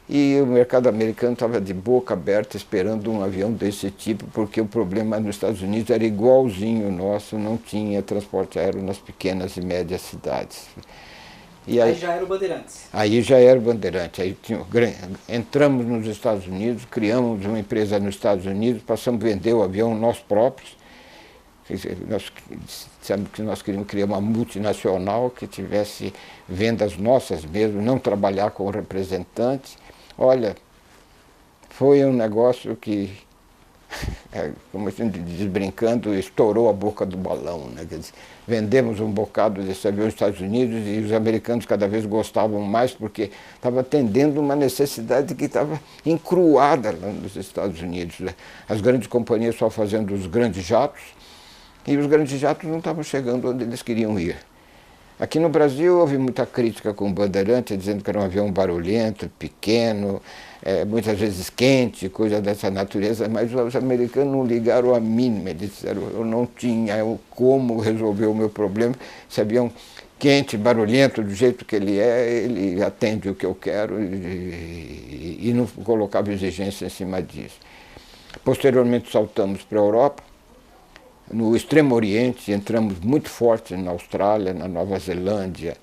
E o mercado americano estava de boca aberta esperando um avião desse tipo, porque o problema nos Estados Unidos era igualzinho o nosso, não tinha transporte aéreo nas pequenas e médias cidades. E aí já era o Bandeirantes? Aí já era o Bandeirantes. Aí entramos nos Estados Unidos, criamos uma empresa nos Estados Unidos, passamos a vender o avião nós próprios. Nós dissemos que nós queríamos criar uma multinacional que tivesse vendas nossas mesmo, não trabalhar com representantes. Olha, foi um negócio que, como a gente diz brincando, estourou a boca do balão, né? Quer dizer, vendemos um bocado desse avião nos Estados Unidos e os americanos cada vez gostavam mais porque estava atendendo uma necessidade que estava encruada lá nos Estados Unidos, né? As grandes companhias só fazendo os grandes jatos e os grandes jatos não estavam chegando onde eles queriam ir. Aqui no Brasil houve muita crítica com o Bandeirantes, dizendo que era um avião barulhento, pequeno, muitas vezes quente, coisa dessa natureza, mas os americanos não ligaram a mínima, eles disseram, eu não tinha como resolver o meu problema, esse avião quente, barulhento, do jeito que ele atende o que eu quero e não colocava exigência em cima disso. Posteriormente saltamos para a Europa. No Extremo Oriente, entramos muito forte na Austrália, na Nova Zelândia,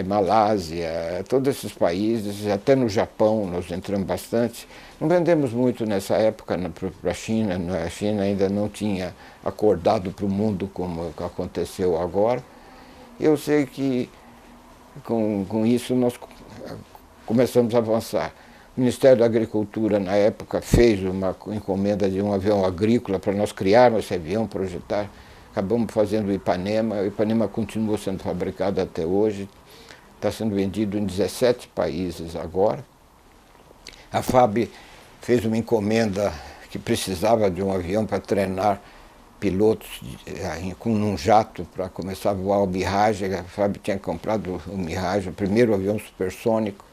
Malásia, todos esses países, até no Japão nós entramos bastante. Não vendemos muito nessa época para a China, a China ainda não tinha acordado para o mundo como aconteceu agora. Eu sei que com isso nós começamos a avançar. O Ministério da Agricultura, na época, fez uma encomenda de um avião agrícola para nós criarmos esse avião, projetar. Acabamos fazendo o Ipanema. O Ipanema continua sendo fabricado até hoje. Está sendo vendido em 17 países agora. A FAB fez uma encomenda que precisava de um avião para treinar pilotos com um jato para começar a voar o Mirage. A FAB tinha comprado o Mirage, o primeiro avião supersônico.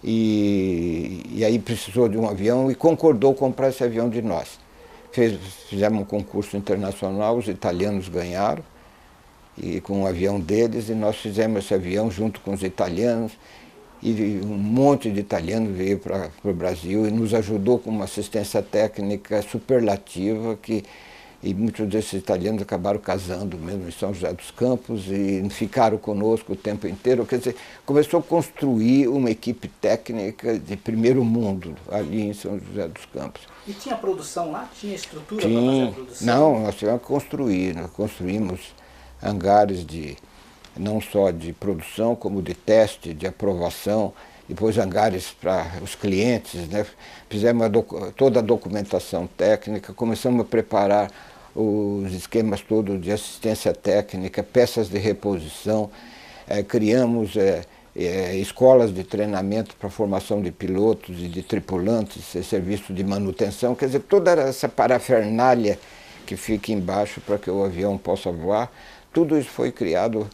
E aí precisou de um avião e concordou comprar esse avião de nós. Fizemos um concurso internacional, os italianos ganharam, e com o avião deles, e nós fizemos esse avião junto com os italianos, e um monte de italianos veio para o Brasil e nos ajudou com uma assistência técnica superlativa, e muitos desses italianos acabaram casando mesmo em São José dos Campos e ficaram conosco o tempo inteiro. Quer dizer, começou a construir uma equipe técnica de primeiro mundo ali em São José dos Campos. E tinha produção lá? Tinha estrutura para fazer a produção? Não, nós tivemos que construir. Nós construímos hangares não só de produção, como de teste, de aprovação, depois hangares para os clientes, né? Fizemos toda a documentação técnica, começamos a preparar os esquemas todos de assistência técnica, peças de reposição, criamos escolas de treinamento para formação de pilotos e de tripulantes, serviço de manutenção, quer dizer, toda essa parafernália que fica embaixo para que o avião possa voar, tudo isso foi criado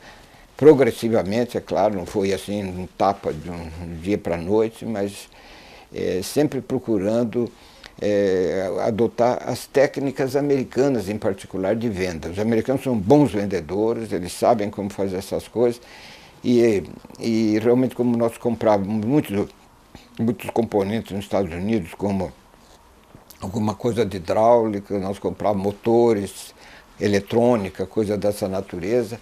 progressivamente, é claro, não foi assim um tapa de um dia para a noite, mas sempre procurando adotar as técnicas americanas, em particular, de venda. Os americanos são bons vendedores, eles sabem como fazer essas coisas, e realmente, como nós comprávamos muitos componentes nos Estados Unidos, como alguma coisa de hidráulica, nós comprávamos motores, eletrônica, coisa dessa natureza,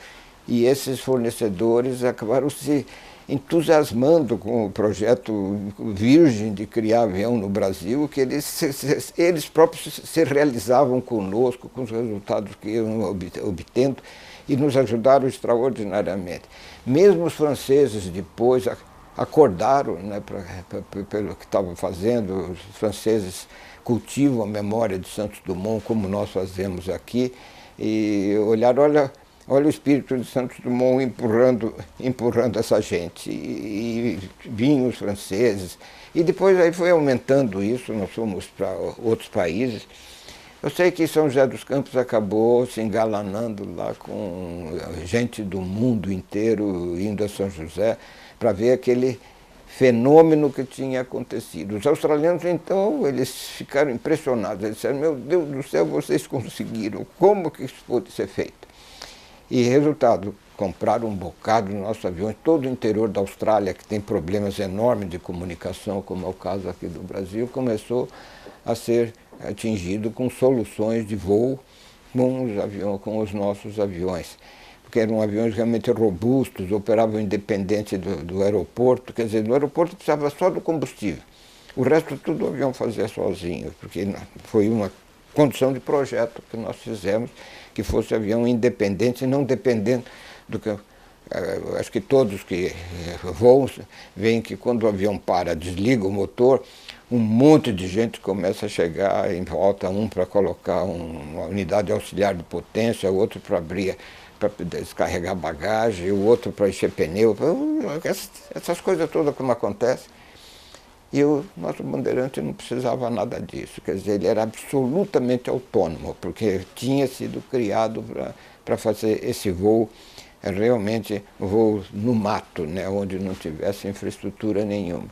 e esses fornecedores acabaram se entusiasmando com o projeto virgem de criar avião no Brasil, que eles próprios se realizavam conosco, com os resultados que iam obtendo, e nos ajudaram extraordinariamente. Mesmo os franceses depois acordaram, né, pelo que estavam fazendo. Os franceses cultivam a memória de Santos Dumont, como nós fazemos aqui, e olharam, olha o espírito de Santos Dumont empurrando essa gente. E vinham os franceses. E depois aí foi aumentando isso, nós fomos para outros países. Eu sei que São José dos Campos acabou se engalanando lá com gente do mundo inteiro indo a São José para ver aquele fenômeno que tinha acontecido. Os australianos, então, eles ficaram impressionados. Eles disseram, meu Deus do céu, vocês conseguiram. Como que isso pôde ser feito? E resultado, compraram um bocado dos nossos aviões, todo o interior da Austrália, que tem problemas enormes de comunicação, como é o caso aqui do Brasil, começou a ser atingido com soluções de voo com os nossos aviões. Porque eram aviões realmente robustos, operavam independente do aeroporto, quer dizer, no aeroporto precisava só do combustível. O resto tudo o avião fazia sozinho, porque foi uma condição de projeto que nós fizemos, que fosse avião independente, não dependendo do que... Acho que todos que voam veem que quando o avião para, desliga o motor, um monte de gente começa a chegar em volta, um para colocar uma unidade auxiliar de potência, o outro para abrir, para descarregar bagagem, o outro para encher pneu, essas coisas todas como acontecem. E o nosso bandeirante não precisava nada disso, quer dizer, ele era absolutamente autônomo, porque tinha sido criado para fazer esse voo, realmente voo no mato, né, onde não tivesse infraestrutura nenhuma.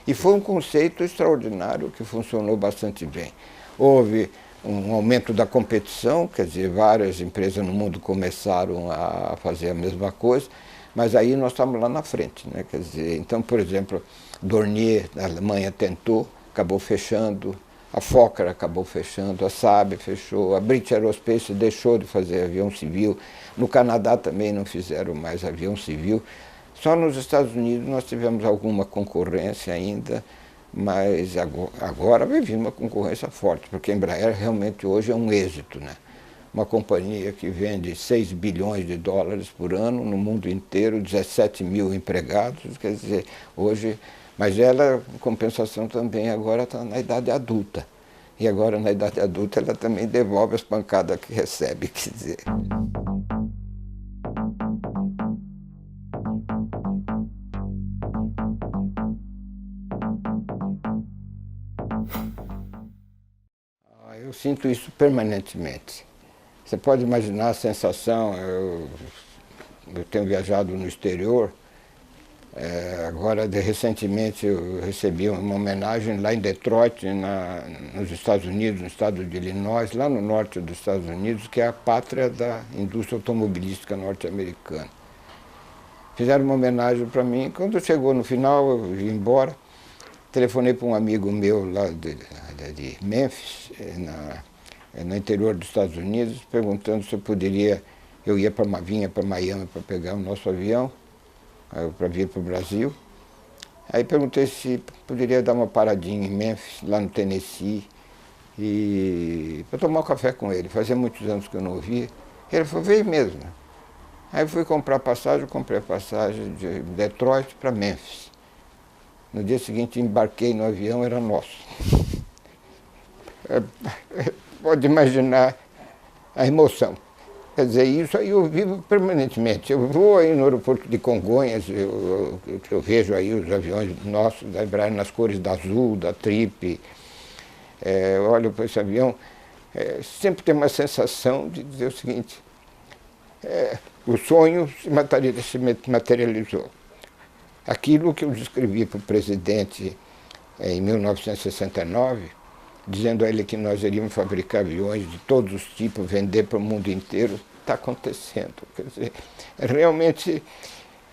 E foi um conceito extraordinário que funcionou bastante bem. Houve um aumento da competição, quer dizer, várias empresas no mundo começaram a fazer a mesma coisa, mas aí nós estávamos lá na frente, né? Quer dizer, então, por exemplo, Dornier, na Alemanha, tentou, acabou fechando, a Fokker acabou fechando, a Saab fechou, a British Aerospace deixou de fazer avião civil, no Canadá também não fizeram mais avião civil. Só nos Estados Unidos nós tivemos alguma concorrência ainda, mas agora vai vir uma concorrência forte, porque a Embraer realmente hoje é um êxito, né? Uma companhia que vende 6 bilhões de dólares por ano no mundo inteiro, 17 mil empregados, quer dizer, hoje Mas ela, em compensação, também agora está na idade adulta. E agora, na idade adulta, ela também devolve as pancadas que recebe, quer dizer. Eu sinto isso permanentemente. Você pode imaginar a sensação, eu tenho viajado no exterior, agora recentemente eu recebi uma homenagem lá em Detroit, nos Estados Unidos, no estado de Illinois, lá no norte dos Estados Unidos, que é a pátria da indústria automobilística norte-americana. Fizeram uma homenagem para mim, quando chegou no final, eu ia embora, telefonei para um amigo meu lá de Memphis, no interior dos Estados Unidos, perguntando se eu poderia, vinha para Miami para pegar o nosso avião, para vir para o Brasil. Aí perguntei se poderia dar uma paradinha em Memphis, lá no Tennessee, para tomar um café com ele. Fazia muitos anos que eu não o via. Ele falou, veio mesmo. Aí eu fui comprar passagem, comprei a passagem de Detroit para Memphis. No dia seguinte embarquei no avião, era nosso. Pode imaginar a emoção. Quer dizer, isso aí eu vivo permanentemente. Eu vou aí no aeroporto de Congonhas, eu vejo aí os aviões nossos da Embraer nas cores da Azul, da Trip. Eu olho para esse avião, sempre tem uma sensação de dizer o seguinte, o sonho se materializou. Aquilo que eu descrevi para o presidente em 1969, dizendo a ele que nós iríamos fabricar aviões de todos os tipos, vender para o mundo inteiro, está acontecendo. Quer dizer, realmente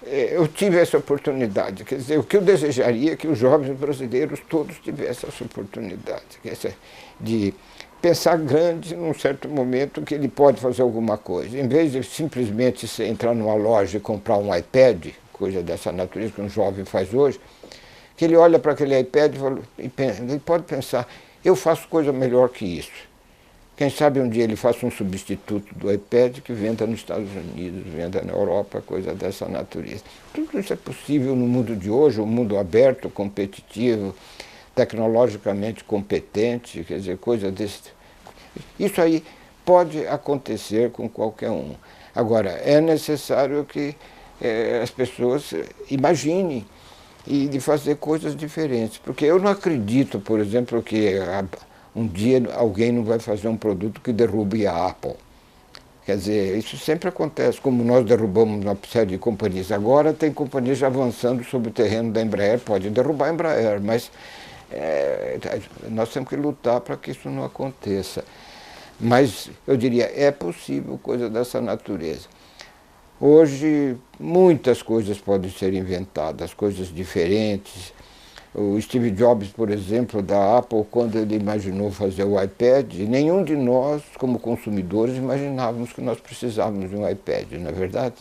eu tive essa oportunidade. Quer dizer, o que eu desejaria é que os jovens brasileiros todos tivessem essa oportunidade, quer dizer, de pensar grande num certo momento que ele pode fazer alguma coisa. Em vez de simplesmente entrar numa loja e comprar um iPad, coisa dessa natureza que um jovem faz hoje, que ele olha para aquele iPad e pensa, ele pode pensar, eu faço coisa melhor que isso. Quem sabe um dia ele faça um substituto do iPad que venda nos Estados Unidos, venda na Europa, coisa dessa natureza. Tudo isso é possível no mundo de hoje, um mundo aberto, competitivo, tecnologicamente competente, quer dizer, coisa desse. Isso aí pode acontecer com qualquer um. Agora, é necessário que as pessoas imaginem e de fazer coisas diferentes. Porque eu não acredito, por exemplo, que um dia alguém não vai fazer um produto que derrube a Apple. Quer dizer, isso sempre acontece, como nós derrubamos uma série de companhias. Agora tem companhias já avançando sobre o terreno da Embraer, pode derrubar a Embraer, mas nós temos que lutar para que isso não aconteça. Mas eu diria, é possível coisa dessa natureza. Hoje, muitas coisas podem ser inventadas, coisas diferentes. O Steve Jobs, por exemplo, da Apple, quando ele imaginou fazer o iPad, nenhum de nós, como consumidores, imaginávamos que nós precisávamos de um iPad, não é verdade?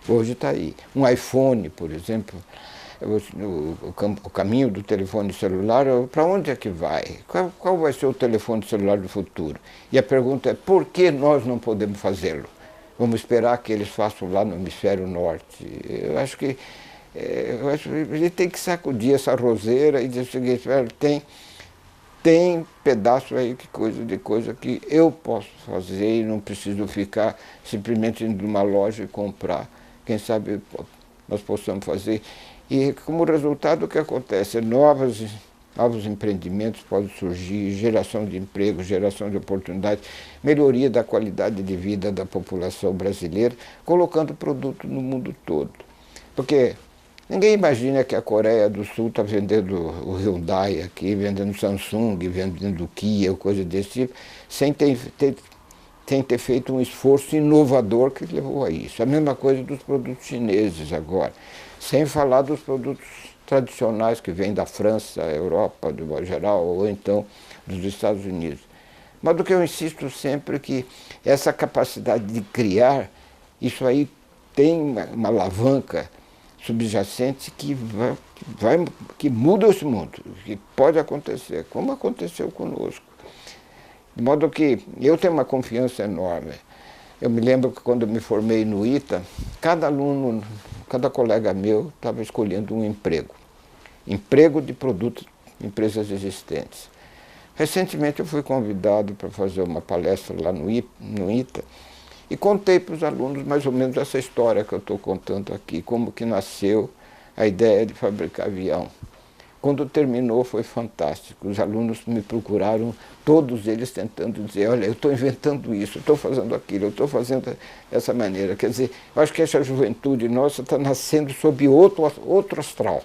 Hoje está aí. Um iPhone, por exemplo, o caminho do telefone celular, para onde é que vai? Qual vai ser o telefone celular do futuro? E a pergunta é, por que nós não podemos fazê-lo? Vamos esperar que eles façam lá no hemisfério norte. Eu acho que a gente tem que sacudir essa roseira e dizer o seguinte, tem pedaço aí de coisa que eu posso fazer e não preciso ficar simplesmente indo numa loja e comprar. Quem sabe nós possamos fazer. E como resultado o que acontece? Novos empreendimentos podem surgir, geração de emprego, geração de oportunidades, melhoria da qualidade de vida da população brasileira, colocando produto no mundo todo. Porque ninguém imagina que a Coreia do Sul está vendendo o Hyundai aqui, vendendo Samsung, vendendo Kia, coisa desse tipo, sem ter feito um esforço inovador que levou a isso. A mesma coisa dos produtos chineses agora, sem falar dos produtos tradicionais que vêm da França, Europa, de modo geral, ou então dos Estados Unidos. Mas do que eu insisto sempre que essa capacidade de criar, isso aí tem uma alavanca subjacente que muda esse mundo, que pode acontecer, como aconteceu conosco. De modo que eu tenho uma confiança enorme. Eu me lembro que quando eu me formei no ITA, cada aluno, cada colega meu estava escolhendo um emprego. emprego de produtos em empresas existentes. Recentemente eu fui convidado para fazer uma palestra lá no ITA e contei para os alunos mais ou menos essa história que eu estou contando aqui, como que nasceu a ideia de fabricar avião. Quando terminou foi fantástico, os alunos me procuraram, todos eles tentando dizer, olha, eu estou inventando isso, eu estou fazendo aquilo, eu estou fazendo dessa maneira. Quer dizer, eu acho que essa juventude nossa está nascendo sob outro astral.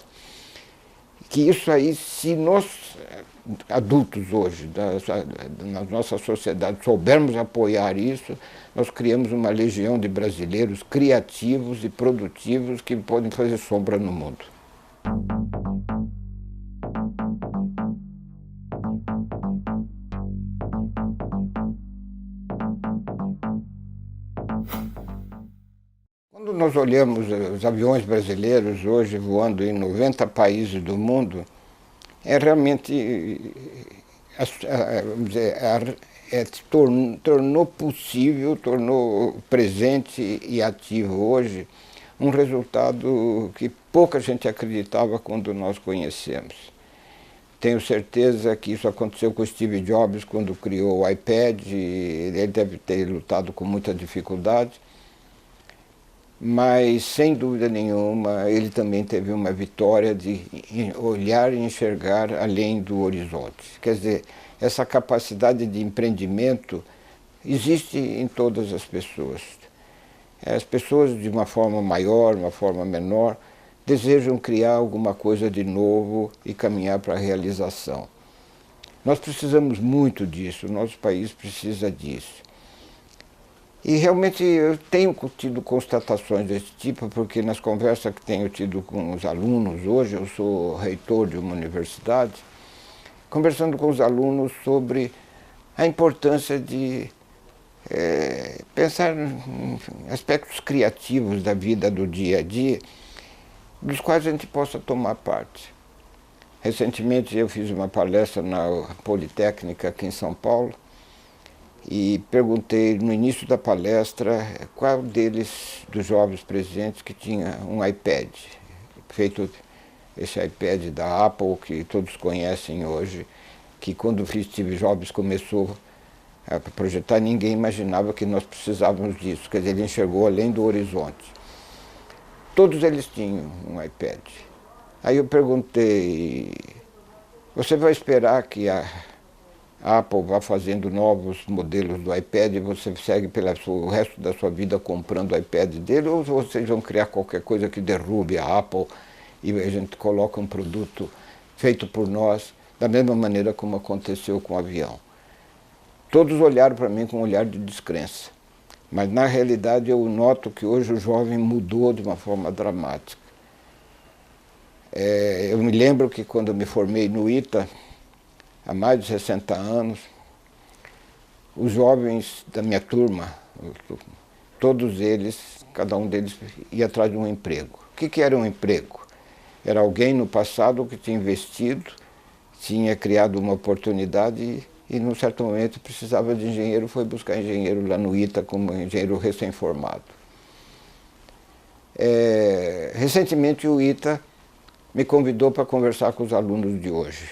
Que isso aí, se nós, adultos hoje, na nossa sociedade, soubermos apoiar isso, nós criamos uma legião de brasileiros criativos e produtivos que podem fazer sombra no mundo. Quando nós olhamos os aviões brasileiros hoje voando em 90 países do mundo, é realmente, vamos dizer, tornou possível, tornou presente e ativo hoje um resultado que pouca gente acreditava quando nós conhecemos. Tenho certeza que isso aconteceu com o Steve Jobs quando criou o iPad, ele deve ter lutado com muita dificuldade, mas sem dúvida nenhuma ele também teve uma vitória de olhar e enxergar além do horizonte. Quer dizer, essa capacidade de empreendimento existe em todas as pessoas. As pessoas, de uma forma maior, uma forma menor, desejam criar alguma coisa de novo e caminhar para a realização. Nós precisamos muito disso, o nosso país precisa disso. E realmente eu tenho tido constatações desse tipo, porque nas conversas que tenho tido com os alunos hoje, eu sou reitor de uma universidade, conversando com os alunos sobre a importância de pensar em aspectos criativos da vida do dia a dia, dos quais a gente possa tomar parte. Recentemente eu fiz uma palestra na Politécnica aqui em São Paulo e perguntei no início da palestra qual deles, dos jovens presentes, que tinha um iPad, feito esse iPad da Apple, que todos conhecem hoje, que quando o Steve Jobs começou a projetar, ninguém imaginava que nós precisávamos disso, quer dizer, ele enxergou além do horizonte. Todos eles tinham um iPad. Aí eu perguntei, você vai esperar que a Apple vá fazendo novos modelos do iPad e você segue o resto da sua vida comprando o iPad dele, ou vocês vão criar qualquer coisa que derrube a Apple e a gente coloca um produto feito por nós, da mesma maneira como aconteceu com o avião? Todos olharam para mim com um olhar de descrença, mas na realidade eu noto que hoje o jovem mudou de uma forma dramática. Eu me lembro que quando eu me formei no ITA, há mais de 60 anos, os jovens da minha turma, todos eles, cada um deles ia atrás de um emprego. O que era um emprego? Era alguém no passado que tinha investido, tinha criado uma oportunidade e num certo momento precisava de engenheiro, foi buscar engenheiro lá no ITA como engenheiro recém-formado. Recentemente o ITA me convidou para conversar com os alunos de hoje.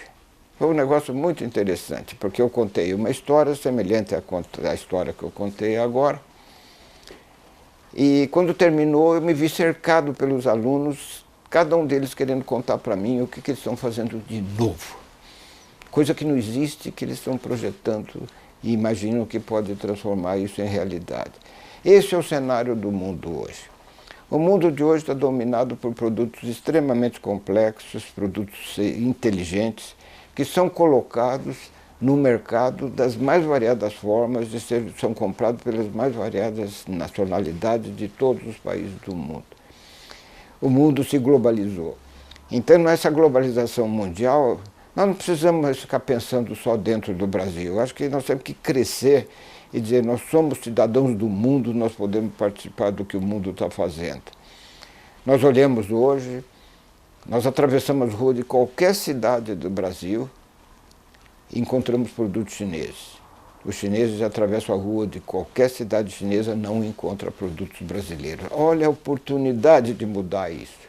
Foi um negócio muito interessante, porque eu contei uma história semelhante à história que eu contei agora. E quando terminou, eu me vi cercado pelos alunos, cada um deles querendo contar para mim o que eles estão fazendo de novo. Coisa que não existe, que eles estão projetando e imaginam que pode transformar isso em realidade. Esse é o cenário do mundo hoje. O mundo de hoje está dominado por produtos extremamente complexos, produtos inteligentes, que são colocados no mercado das mais variadas formas e são comprados pelas mais variadas nacionalidades de todos os países do mundo. O mundo se globalizou. Então, nessa globalização mundial, nós não precisamos ficar pensando só dentro do Brasil. Eu acho que nós temos que crescer e dizer, nós somos cidadãos do mundo, nós podemos participar do que o mundo está fazendo. Nós olhamos hoje, nós atravessamos a rua de qualquer cidade do Brasil e encontramos produtos chineses. Os chineses atravessam a rua de qualquer cidade chinesa e não encontram produtos brasileiros. Olha a oportunidade de mudar isso.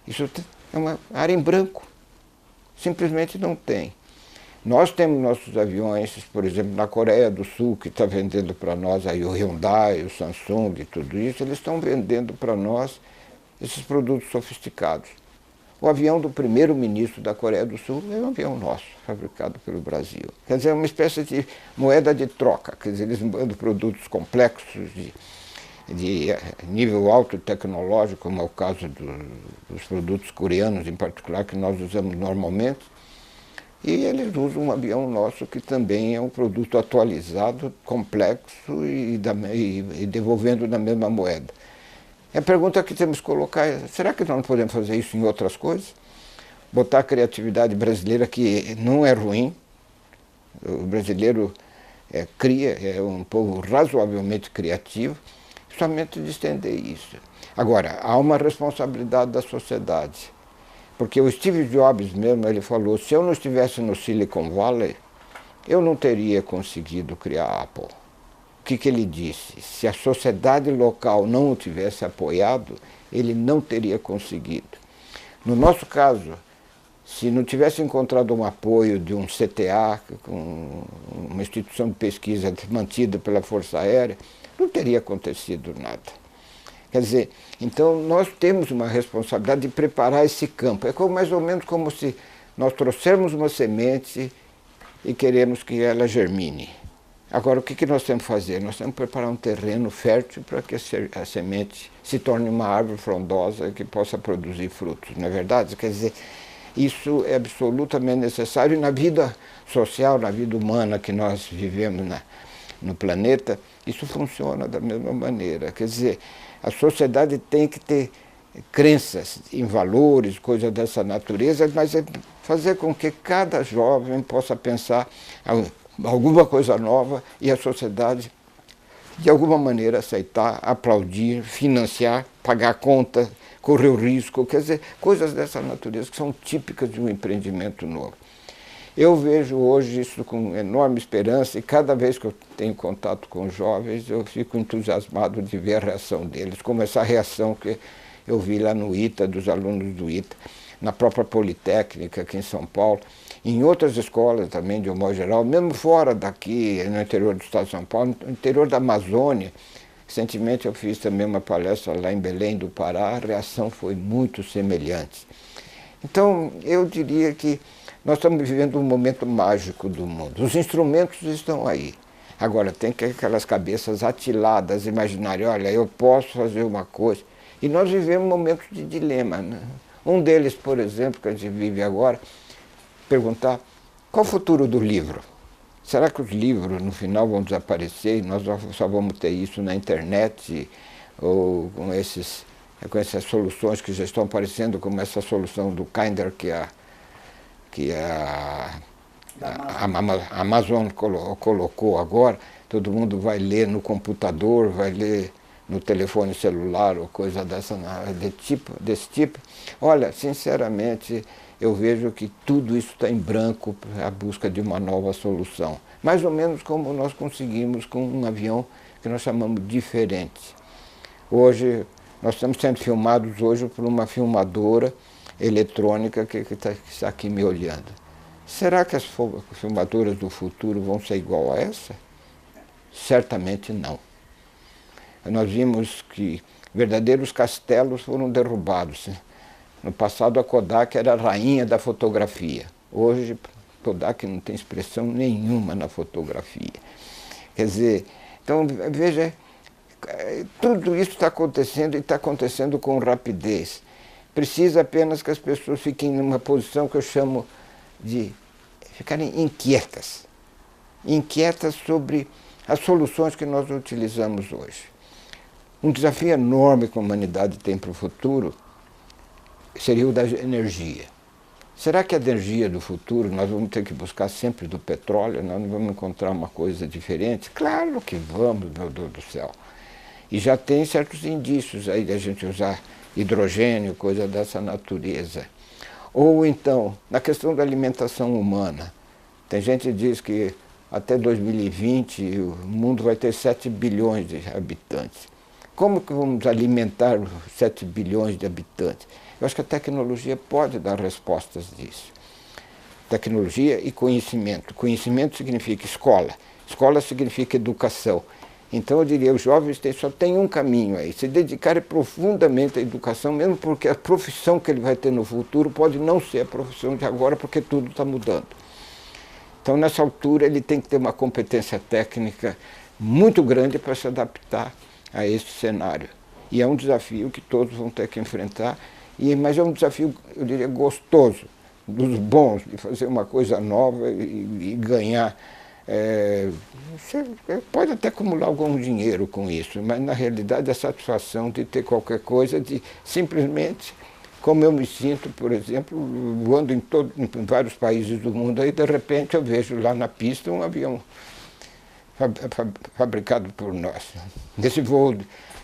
Isso É uma área em branco. Simplesmente não tem. Nós temos nossos aviões, por exemplo, na Coreia do Sul, que está vendendo para nós aí o Hyundai, o Samsung e tudo isso, eles estão vendendo para nós esses produtos sofisticados. O avião do primeiro-ministro da Coreia do Sul é um avião nosso, fabricado pelo Brasil. Quer dizer, é uma espécie de moeda de troca. Quer dizer, eles mandam produtos complexos de nível alto tecnológico, como é o caso dos produtos coreanos em particular, que nós usamos normalmente, e eles usam um avião nosso que também é um produto atualizado, complexo e devolvendo na mesma moeda. A pergunta que temos que colocar é, será que nós não podemos fazer isso em outras coisas? Botar a criatividade brasileira, que não é ruim, o brasileiro cria, é um povo razoavelmente criativo, somente de estender isso. Agora, há uma responsabilidade da sociedade, porque o Steve Jobs mesmo, ele falou, se eu não estivesse no Silicon Valley, eu não teria conseguido criar a Apple. O que ele disse? Se a sociedade local não o tivesse apoiado, ele não teria conseguido. No nosso caso, se não tivesse encontrado um apoio de um CTA, uma instituição de pesquisa mantida pela Força Aérea, não teria acontecido nada. Quer dizer, então nós temos uma responsabilidade de preparar esse campo. É mais ou menos como se nós trouxermos uma semente e queremos que ela germine. Agora, o que nós temos que fazer? Nós temos que preparar um terreno fértil para que a semente se torne uma árvore frondosa que possa produzir frutos, não é verdade? Quer dizer, isso é absolutamente necessário e na vida social, na vida humana que nós vivemos no planeta, isso funciona da mesma maneira. Quer dizer, a sociedade tem que ter crenças em valores, coisas dessa natureza, mas é fazer com que cada jovem possa pensar alguma coisa nova e a sociedade, de alguma maneira, aceitar, aplaudir, financiar, pagar conta, correr o risco, quer dizer, coisas dessa natureza que são típicas de um empreendimento novo. Eu vejo hoje isso com enorme esperança e cada vez que eu tenho contato com jovens eu fico entusiasmado de ver a reação deles, como essa reação que eu vi lá no ITA, dos alunos do ITA, na própria Politécnica aqui em São Paulo, em outras escolas também, de um modo geral, mesmo fora daqui, no interior do estado de São Paulo, no interior da Amazônia. Recentemente eu fiz também uma palestra lá em Belém do Pará, a reação foi muito semelhante. Então, eu diria que nós estamos vivendo um momento mágico do mundo. Os instrumentos estão aí. Agora, tem que aquelas cabeças atiladas, imaginarem, olha, eu posso fazer uma coisa. E nós vivemos momentos de dilema, né? Um deles, por exemplo, que a gente vive agora, perguntar qual o futuro do livro? Será que os livros no final vão desaparecer e nós só vamos ter isso na internet ou com essas soluções que já estão aparecendo, como essa solução do Kindle que a Amazon colocou agora, todo mundo vai ler no computador, vai ler no telefone celular ou coisa desse tipo. Olha, sinceramente, eu vejo que tudo isso está em branco para a busca de uma nova solução. Mais ou menos como nós conseguimos com um avião que nós chamamos diferente. Hoje, nós estamos sendo filmados hoje por uma filmadora eletrônica que está aqui me olhando. Será que as filmadoras do futuro vão ser igual a essa? Certamente não. Nós vimos que verdadeiros castelos foram derrubados. No passado a Kodak era a rainha da fotografia. Hoje Kodak não tem expressão nenhuma na fotografia. Quer dizer, então veja, tudo isso está acontecendo e está acontecendo com rapidez. Precisa apenas que as pessoas fiquem numa posição que eu chamo de ficarem inquietas. Inquietas sobre as soluções que nós utilizamos hoje. Um desafio enorme que a humanidade tem para o futuro seria o da energia. Será que a energia do futuro nós vamos ter que buscar sempre do petróleo? Nós não vamos encontrar uma coisa diferente? Claro que vamos, meu Deus do céu. E já tem certos indícios aí de a gente usar hidrogênio, coisa dessa natureza. Ou então, na questão da alimentação humana. Tem gente que diz que até 2020 o mundo vai ter 7 bilhões de habitantes. Como que vamos alimentar os 7 bilhões de habitantes? Eu acho que a tecnologia pode dar respostas disso. Tecnologia e conhecimento. Conhecimento significa escola. Escola significa educação. Então eu diria, os jovens só tem um caminho aí, se dedicarem profundamente à educação, mesmo porque a profissão que ele vai ter no futuro pode não ser a profissão de agora, porque tudo está mudando. Então nessa altura ele tem que ter uma competência técnica muito grande para se adaptar a esse cenário. E é um desafio que todos vão ter que enfrentar, mas é um desafio, eu diria, gostoso, dos bons, de fazer uma coisa nova e ganhar. Você pode até acumular algum dinheiro com isso, mas na realidade a satisfação de ter qualquer coisa, de simplesmente, como eu me sinto, por exemplo, voando em vários países do mundo, aí de repente eu vejo lá na pista um avião fabricado por nós. Nesse voo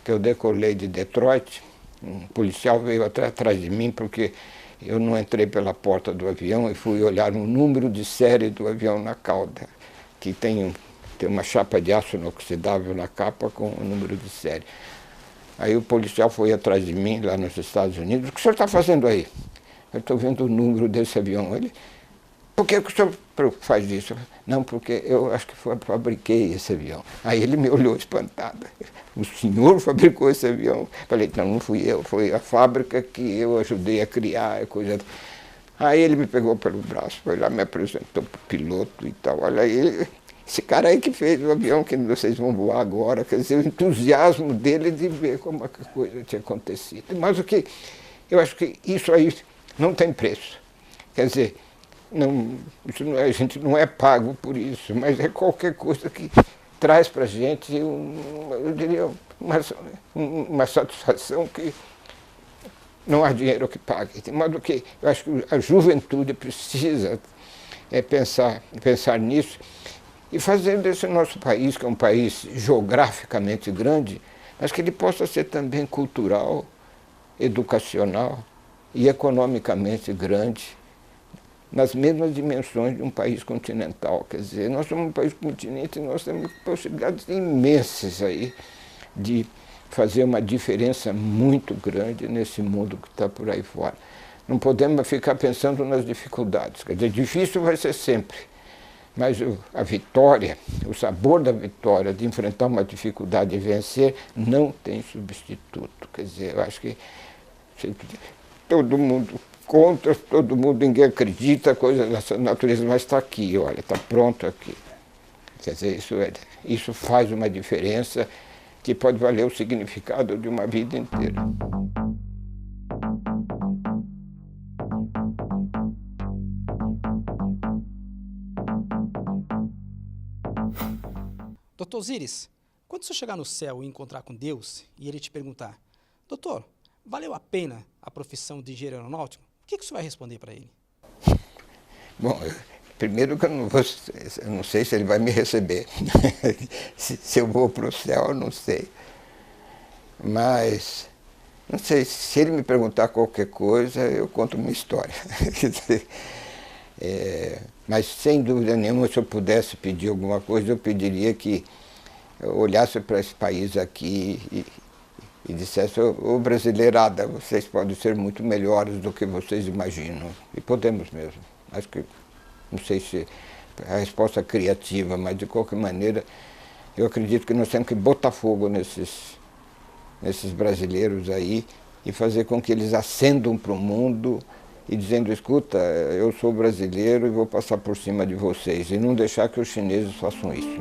que eu decolei de Detroit, um policial veio atrás de mim porque eu não entrei pela porta do avião e fui olhar o número de série do avião na cauda, que tem uma chapa de aço inoxidável na capa com o número de série. Aí o policial foi atrás de mim, lá nos Estados Unidos. O que o senhor está fazendo aí? Eu estou vendo o número desse avião. Ele, por que o senhor faz isso? Não, porque eu acho que fabriquei esse avião. Aí ele me olhou espantado. O senhor fabricou esse avião? Falei, não fui eu, foi a fábrica que eu ajudei a criar, coisa. Aí ele me pegou pelo braço, foi lá, me apresentou para o piloto e tal. Olha aí, esse cara aí que fez o avião que vocês vão voar agora. Quer dizer, o entusiasmo dele de ver como a coisa tinha acontecido. Mas eu acho que isso aí não tem preço. Quer dizer, a gente não é pago por isso, mas é qualquer coisa que traz para a gente, eu diria, uma satisfação que não há dinheiro que pague. De modo que eu acho que a juventude precisa pensar nisso e fazer desse nosso país, que é um país geograficamente grande, mas que ele possa ser também cultural, educacional e economicamente grande, nas mesmas dimensões de um país continental. Quer dizer, nós somos um país continente e nós temos possibilidades imensas aí de fazer uma diferença muito grande nesse mundo que está por aí fora. Não podemos ficar pensando nas dificuldades. Quer dizer, difícil vai ser sempre, mas a vitória, o sabor da vitória, de enfrentar uma dificuldade e vencer, não tem substituto. Quer dizer, eu acho que todo mundo contra, ninguém acredita, coisa dessa natureza, mas está aqui, olha, está pronto aqui. Quer dizer, isso faz uma diferença que pode valer o significado de uma vida inteira. Doutor Osiris, quando você chegar no céu e encontrar com Deus e ele te perguntar, doutor, valeu a pena a profissão de engenheiro aeronáutico? O que você vai responder para ele? Bom, primeiro que eu não sei se ele vai me receber. se eu vou para o céu, eu não sei. Mas, não sei, se ele me perguntar qualquer coisa, eu conto uma história. Mas, sem dúvida nenhuma, se eu pudesse pedir alguma coisa, eu pediria que eu olhasse para esse país aqui e dissesse, ô brasileirada, vocês podem ser muito melhores do que vocês imaginam. E podemos mesmo. Acho que, não sei se a resposta é criativa, mas de qualquer maneira, eu acredito que nós temos que botar fogo nesses brasileiros aí e fazer com que eles ascendam para o mundo e dizendo, escuta, eu sou brasileiro e vou passar por cima de vocês. E não deixar que os chineses façam isso.